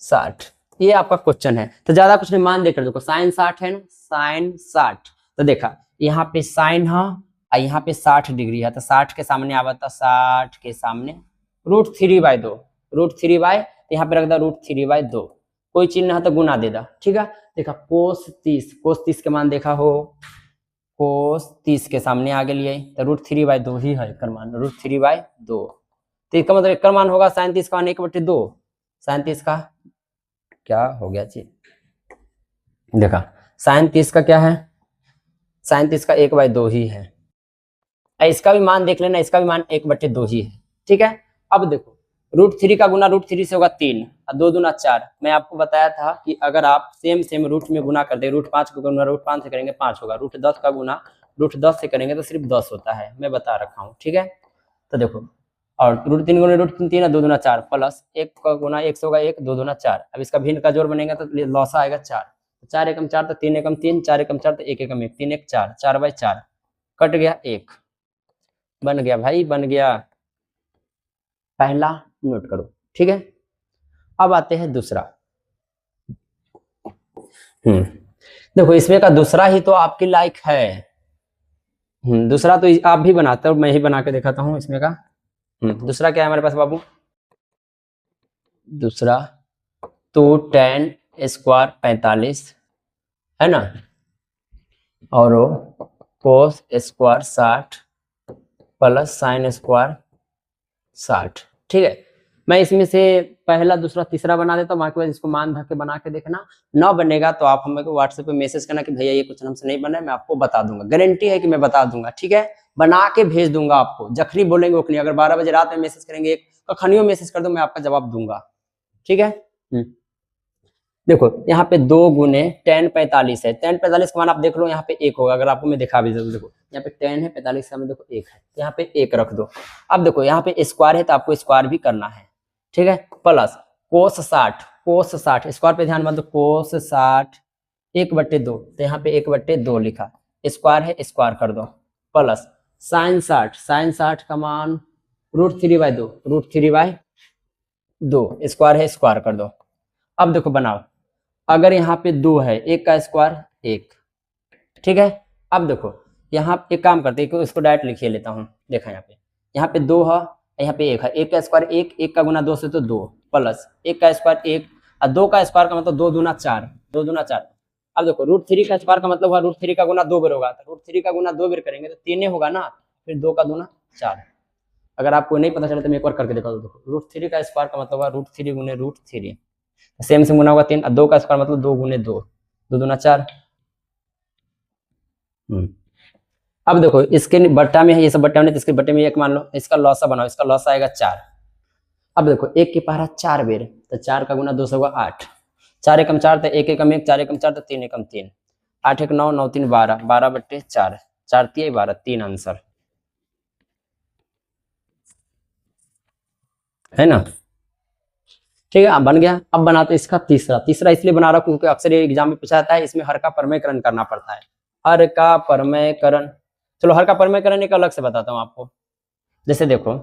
60, ये आपका क्वेश्चन है। तो ज्यादा कुछ नहीं, मान देकर देखो साइन 60 है ना, साइन 60, तो देखा यहाँ पे साइन है और यहाँ पे 60 डिग्री है, तो 60 के सामने आवता 60 के सामने √3/2, √3/, यहाँ पे रख दो √3/2, कोई चिन्ह है तो गुना दे दा। ठीक है, देखा कोस 30 के मान देखा हो, कोस 30 के सामने आगे लिए तो √3/2 ही है एकर मान, √3/2। तो इसका मतलब एकर मान होगा साइन 30 का मान 1/2, साइन 30 का क्या हो गया जी, देखा साइन 30 का क्या है, साइन 30 का 1/2 ही है। इसका भी मान देख लेना, इसका भी मान 1/2 ही है। ठीक है, अब देखो √3 का गुना √3 से होगा 3 और 2 दूना 4। मैं आपको बताया था कि अगर आप सेम रूट में गुना कर दे, √5 का गुना √5 से करेंगे 5 होगा, √10 का गुना √10 से करेंगे तो सिर्फ 10 होता है, मैं बता रखा हूँ। ठीक है, तो देखो और √3 गुना √3 2 दूना 4 प्लस 1 का गुना 1 से होगा 1, 2 दूना 4। अब इसका भिन्न का जोड़ बनेगा तो लौसा आएगा 4, 4 एकम 4 तो 3 एकम 3, 4 एकम 4 तो 1 एकम 1, 3 1 4, 4/4 कट गया 1, बन गया भाई, बन गया पहला, नोट करो। ठीक है, अब आते हैं दूसरा। देखो इसमें का दूसरा ही तो आपके लायक है। दूसरा तो आप भी बनाते हो, मैं ही बना के दिखाता हूँ इसमें का। दूसरा क्या है हमारे पास बाबू, दूसरा तो tan² 45 है ना, और cos² 60 प्लस sin² 60। ठीक है, मैं इसमें से पहला दूसरा तीसरा बना देता हूँ, बाकी बाद इसको मान धर के बना के देखना। ना बनेगा तो आप हमें व्हाट्सएप पे मैसेज करना कि भैया ये क्वेश्चन हमसे नहीं बना है, मैं आपको बता दूंगा, गारंटी है कि मैं बता दूंगा। ठीक है, बना के भेज दूंगा आपको, जखनी बोलेंगे ओखनी, अगर 12 बजे रात में मैसेज करेंगे, कखनियों मैसेज कर दो, मैं आपका जवाब दूंगा। ठीक है, देखो यहाँ पे 2 गुने tan 45 है, tan 45 का मान आप देख लो, यहाँ पे 1 होगा, अगर आपको मैं दिखा भी दूं, देखो यहाँ पे tan है 45 का, देखो 1 है, यहाँ पे 1 रख दो। अब देखो यहाँ पे स्क्वायर है तो आपको स्क्वायर भी करना है। ठीक है, प्लस कोस 60 स्क्वायर पे ध्यान मत दो, कोस 60 1/2, तो यहाँ पे 1/2 लिखा, स्क्वायर है स्क्वायर कर दो, प्लस साइन 60 का मान √3/2, √3/2 स्क्वायर है स्क्वायर कर दो। अब देखो बनाओ, अगर यहाँ पे 2 है, 1 का स्क्वायर 1। ठीक है, अब देखो यहाँ एक काम करते हैं, इसको डायरेक्ट लिखिए लेता हूँ। देखा यहाँ पे 2 है, यहाँ पे 1 है, 1 का स्क्वायर 1, 1 का गुना 2 से तो 2, प्लस 1 का स्क्वायर 1 और 2 का स्क्वायर का मतलब 2 दूना 4, 2 दूना 4, अब देखो रूट थ्री का स्क्वायर का मतलब हुआ रूट थ्री का गुना 2 बार होगा, तो रूट थ्री का गुना 2 बार करेंगे तो 3 होगा ना, फिर 2 का दूना 4। अगर आपको नहीं पता चले तो मैं एक बार करके दिखा दूं। देखो रूट थ्री का स्क्वायर का मतलब हुआ रूट थ्री गुने रूट थ्री, सेम गुना होगा 3, 2 का स्क्वायर मतलब 2 गुने 2, 2 दूना 4। अब देखो इसके बट्टा में है, ये सब बट्टा में नहीं, तो इसके बट्टे में एक मान लो, इसका लॉसा बनाओ, इसका लॉसा आएगा 4। अब देखो एक की पहरा 4 बेर, तो 4 का गुना 2 से होगा 8, 4 एकम 4 तो 1 एकम 1, 4 एकम 4 तो 3 एकम 3, 8 1 9, 9 3 12, 12 बट्टे 4, 4 3 12, 3 आंसर है ना। ठीक है, अब बन गया। अब बनाते इसका तीसरा, तीसरा इसलिए बना रहा हूं क्योंकि अक्सर ये एग्जाम में पूछा जाता है, इसमें हर का परमेयकरण करना पड़ता है। हर का परमेयकरण, चलो हर का परमेयकरण एक अलग से बताता हूँ आपको। जैसे देखो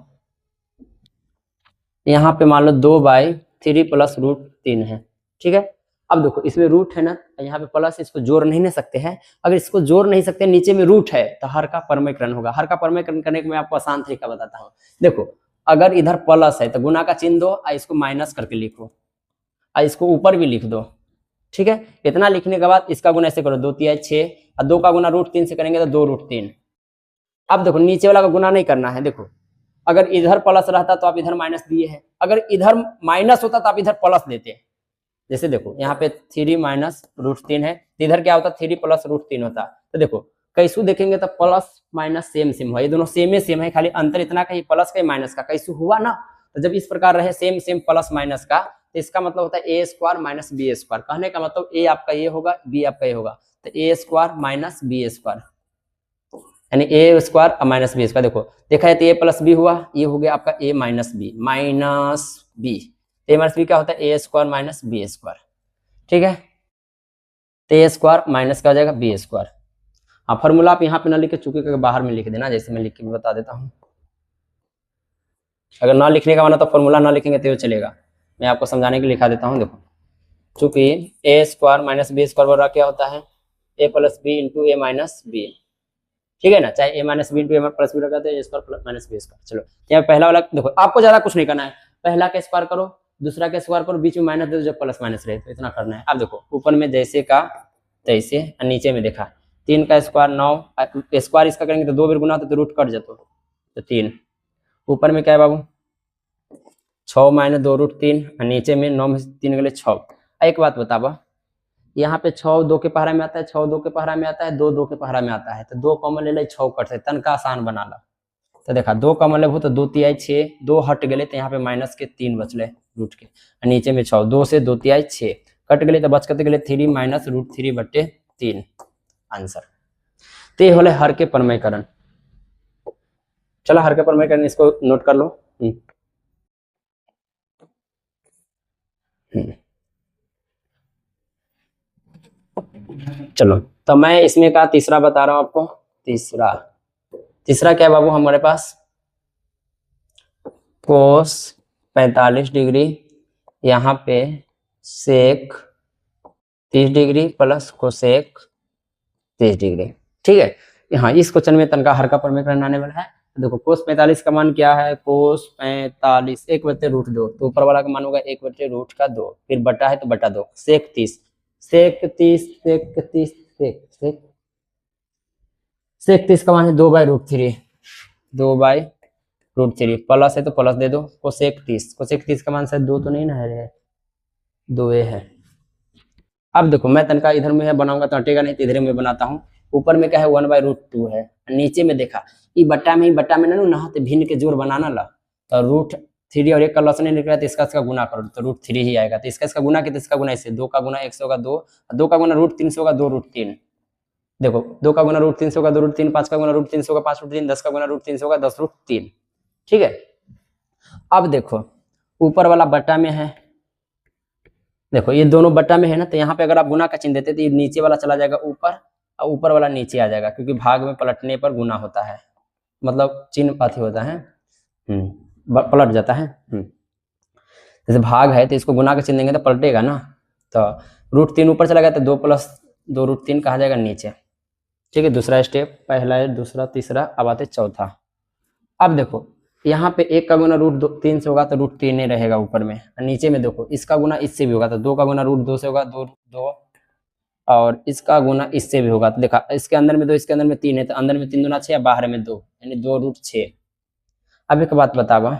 यहाँ पे मान लो 2/3 प्लस रूट 3 है, ठीक है। अब देखो इसमें रूट है ना, यहाँ पे प्लस, इसको जोड़ नहीं ना सकते हैं। अगर इसको जोड़ नहीं सकते, नीचे में रूट है, तो हर का परमेयकरण होगा। हर का परमेयकरण करने के मैं आपको आसान तरीका बताता हूँ। देखो अगर इधर प्लस है तो गुना का चिन्ह दो और इसको माइनस करके लिखो, और इसको ऊपर भी लिख दो, ठीक है। इतना लिखने के बाद इसका गुना ऐसे करो, 2 3 6, और 2 का गुना रूट 3 से करेंगे तो 2 रूट 3। अब देखो नीचे वाला का गुना नहीं करना है। देखो अगर इधर प्लस रहता तो आप इधर माइनस दिए हैं, अगर इधर माइनस होता तो आप इधर प्लस देते। जैसे देखो यहाँ पे 3 माइनस रूट 3 है, तो इधर क्या होता, 3 प्लस रूट 3 होता। तो देखो कैसू देखेंगे तो प्लस माइनस सेम सेम हुआ, ये दोनों सेम है, खाली अंतर इतना का ही प्लस का माइनस का, कैसू हुआ ना। तो जब इस प्रकार रहे सेम सेम प्लस माइनस का, तो इसका मतलब होता है ए स्क्वायर माइनस बी स्क्वायर। कहने का मतलब ए आपका ये होगा, बी आपका ये होगा, तो ए स्क्वायर माइनस बी स्क्वायर, यानी ए स्क्वायर और माइनस बी स्क्वायर। देखो देखा है तो ए प्लस बी हुआ, ये हो गया आपका ए माइनस बी, माइनस बी, ए माइनस बी क्या होता है, ए स्क्वायर माइनस बी स्क्वायर, ठीक है। तो ए स्क्वायर माइनस क्या हो जाएगा, बी स्क्वायर। हाँ फॉर्मूला आप यहाँ पे ना लिखे, चूंकि बाहर में लिख देना, जैसे मैं लिख के बता देता हूँ। अगर ना लिखने का माना तो फॉर्मूला ना लिखेंगे तो चलेगा, मैं आपको समझाने के लिए लिखा देता हूँ। देखो चूंकि A square minus B square बराबर क्या होता है, A plus B into A minus B, ठीक है ना। चाहे A minus B into A plus B लगाते हैं, square plus minus B square. चलो यहाँ पहला वाला देखो, आपको ज्यादा कुछ नहीं करना है, पहला का स्क्वायर करो, दूसरा का स्क्वायर करो, बीच में माइनस दे दो जब प्लस माइनस रहे, तो इतना करना है। अब देखो ऊपर में जैसे का तैसे, नीचे में देखा 3 का स्क्वायर 9, स्क्वायर इसका करेंगे तो 2 बार गुना होता तो रूट कट जातो, तो 3। ऊपर में क्या है बाबू, 6 माइनस 2 रूट 3, नीचे में 9 में 3 गले 6। एक बात बतावा, यहाँ पे 6 2 के पहरा में आता है, 6 2 के पहरा में आता है, 2 2 के पहरा में आता है, तो 2 कॉमन ले ले, 6 कट से तन का आसान बना ला। तो देखा 2 कॉमन लेबू तो 2 3 6, 2 हट गए तो यहाँ पे माइनस के 3 बचले रूट के, नीचे में 6, 2 से 2 3 6 कट गए तो बच कते गए 3 माइनस रूट 3 बटे 3 आंसर। तो ये होले हर के परमेयकरण। चलो हर के परमेयकरण इसको नोट कर लो। चलो तो मैं इसमें का तीसरा बता रहा हूं आपको। तीसरा क्या है बाबू हमारे पास, कोस 45 डिग्री, यहाँ पे सेक 30 डिग्री प्लस कोसेक 30 डिग्री, ठीक है। यहाँ इस क्वेश्चन में तनका हर का परमेयकरण आने वाला है। देखो कोस 45 का मान क्या है, कोस 45 1 बटे रूट 2, तो ऊपर वाला का मान होगा 1 बटे रूट का 2, फिर बटा है तो बटा 2, सेक 30, सेक 30 सेक 30 सेक 30 का मान है 2/√3, 2/√3, प्लस है तो प्लस दे दो, कोसेक 30 का मान शायद 2 तो नहीं ना है, 2 है। अब देखो मैं तनका इधर में बनाऊंगा तो हटेगा नहीं, तो इधर में बनाता हूँ। ऊपर में क्या है 1/√2 है, नीचे में देखा ये बट्टा में ना नहाते भिन्न के जोड़ बनाना ला, तो √3 और 1 का लॉस नहीं निकला तो इसका गुना करो तो √3 ही आएगा। तो इसका गुना कितना, इसका गुना इससे, 2 का गुना 1 से होगा 2, 2 का गुना √3 से होगा 2√3। देखो 2 का गुना √3 से होगा 2√3, 5 का गुना √3 से होगा 5√3, 10 का गुना √3 से होगा 10√3, ठीक है। अब देखो ऊपर वाला बट्टा में है, देखो ये दोनों बट्टा में है ना, तो यहाँ पे अगर आप गुना का चिन्ह देते तो ये नीचे वाला चला जाएगा ऊपर और ऊपर वाला नीचे आ जाएगा, क्योंकि भाग में पलटने पर गुना होता है, मतलब चिन्ह अथी होता है, पलट जाता है। जैसे भाग है तो इसको गुना का चिन्ह देंगे तो पलटेगा ना, तो √3 ऊपर चला गया तो 2 + 2√3 कहा जाएगा नीचे, ठीक है। दूसरा स्टेप, पहला है, दूसरा, तीसरा, अब आते चौथा। अब देखो यहाँ पे 1 का गुना √3 से होगा तो √3 रहेगा ऊपर में, नीचे में देखो इसका गुना इससे भी होगा तो 2 का गुना √2 से होगा 2, और इसका गुना इससे भी होगा। तो देखा, इसके अंदर में 2, इसके अंदर में 3 है, तो अंदर में 3 दूना 6 या बाहर में 2, यानी 2√6। अब एक बात बतावा,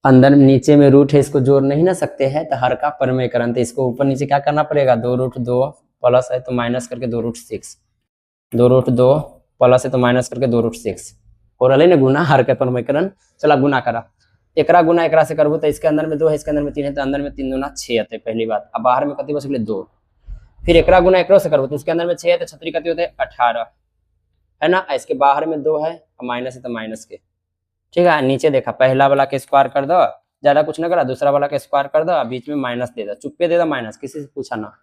अंदर नीचे में रूट है, इसको जोड़ नहीं ना सकते हैं, तो हर का परमेयकरण, तो इसको ऊपर नीचे क्या करना पड़ेगा, 2√2 प्लस है तो माइनस करके 2√6, 2√2 प्लस है तो माइनस करके 2√6 हो रहा है ना गुना, हर का परमेयकरण। चला गुना करा, एकरा गुना एकरा से करबो तो इसके अंदर में 2 है, इसके अंदर में 3 है, तो अंदर में 3 दूना 6 आते पहली बात। अब बाहर में कति बच गए 2, फिर एकरा गुना एकरो से करबो तो इसके अंदर में 6 है, तो छतरी कति होते हैं 18 है ना, इसके बाहर में 2 है, माइनस है तो माइनस के, ठीक है। नीचे देखा, पहला वाला के स्क्वायर कर दो, ज्यादा कुछ ना करा, दूसरा वाला के स्क्वायर कर दो, बीच में माइनस दे दो, चुप्पे दे दो माइनस, किसी से पूछा ना।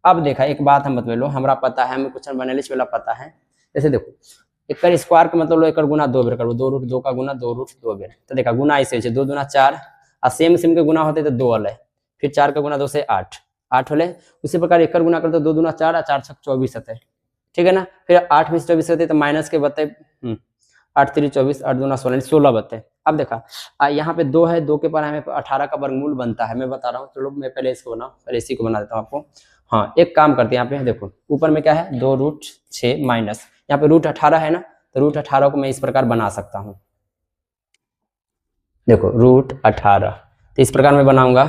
अब देखा, एक बात हम बतवे लो, हमरा पता है, हमें क्वेश्चन बनेलिस्ट वाला पता है। जैसे देखो, एक स्क्वायर का मतलब लो एक गुना 2 बेर करो, 2√2 का गुना 2√2 बेर, तो देखा गुना ऐसे 2 दूना 4, और सेम सेम के गुना होते तो 2 वाले, फिर 4 का गुना 2 से 8 होले। उसी प्रकार एक गुना कर दो, 2 दूना 4 और 4 छक 24 होते, ठीक है ना। फिर 8 में से 24 होते तो माइनस के बते 8 3 24, 8 दूना 16, 16 बते। अब देखा, यहाँ पे 2 है, 2 के पर हमें 18 का वर्गमूल बनता है, मैं बता रहा हूँ। चलो मैं पहले इसको बनाऊँ, पहले इसी को बना देता हूँ आपको। हाँ, एक काम करते हैं, यहाँ पे देखो ऊपर में क्या है, 2√6 माइनस, यहाँ पे √18 है ना, तो √18 को मैं इस प्रकार बना सकता हूँ। देखो √18, तो इस प्रकार मैं बनाऊंगा,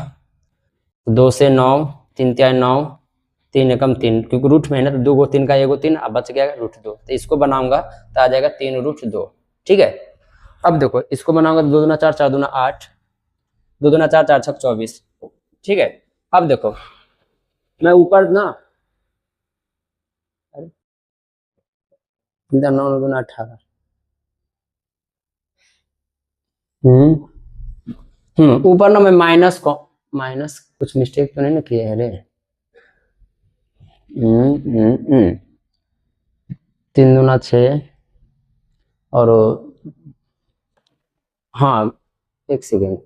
2 से 9, 3 तिया 9, 3 एकम 3, क्योंकि रूट में है ना, तो 2 गो 3 का 1 गो 3, अब बच गया √2, तो इसको बनाऊंगा तो आ जाएगा 3√2, ठीक है। अब देखो इसको बनाऊंगा, 2 दूना 4, 4 दूना 8, 2 दूना 4, 4 छक 24, ठीक है। अब देखो मैं ऊपर ना 9 दूना 18, ऊपर ना मैं माइनस को, माइनस कुछ मिस्टेक तो नहीं ना किए है रे, 3 दूना 6 और हाँ एक सेकेंड,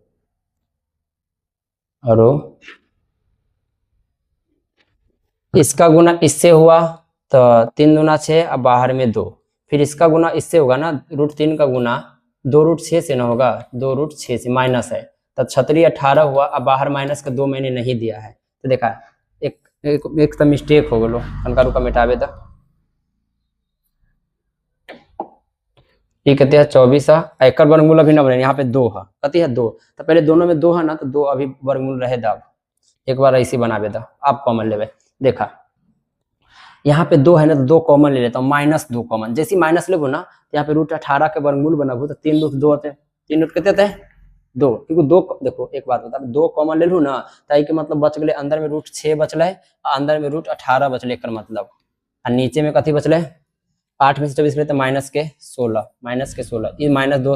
और इसका गुना इससे हुआ तो 3 दूना 6, अब बाहर में 2, फिर इसका गुना इससे होगा ना, √3 का गुना 2√6 से ना होगा, 2√6 से माइनस है, तब छतरी 18 हुआ, अब बाहर माइनस का 2 मैंने नहीं दिया है, तो देखा एक तो मिस्टेक हो गलो, हल्का रुका मिटावे तो ठीक है। 24 एक वर्गमूल अभी न बने, यहाँ पे 2 है, कति है 2, तो पहले दोनों में 2 है ना, तो 2 अभी वर्गमूल रहे दाब, एक बार ऐसे बनावे दो, आप कॉमन लेवे। देखा यहाँ पे 2 है ना, तो 2 कॉमन ले लेता हूँ, -2 कॉमन, जैसे माइनस लेबो ना, यहाँ पे √18 के वर्गमूल बनाबो तो 3√2 होते, 3 रूट कितने थे 2, क्योंकि 2 देखो एक बात बता, 2 कॉमन ले लू ना, ताकि के मतलब बच गए अंदर में √6 बचले, अंदर में √18 बचले, एक मतलब, और नीचे में कथी बचले 8 में से 24 तो -16, -2, ये -2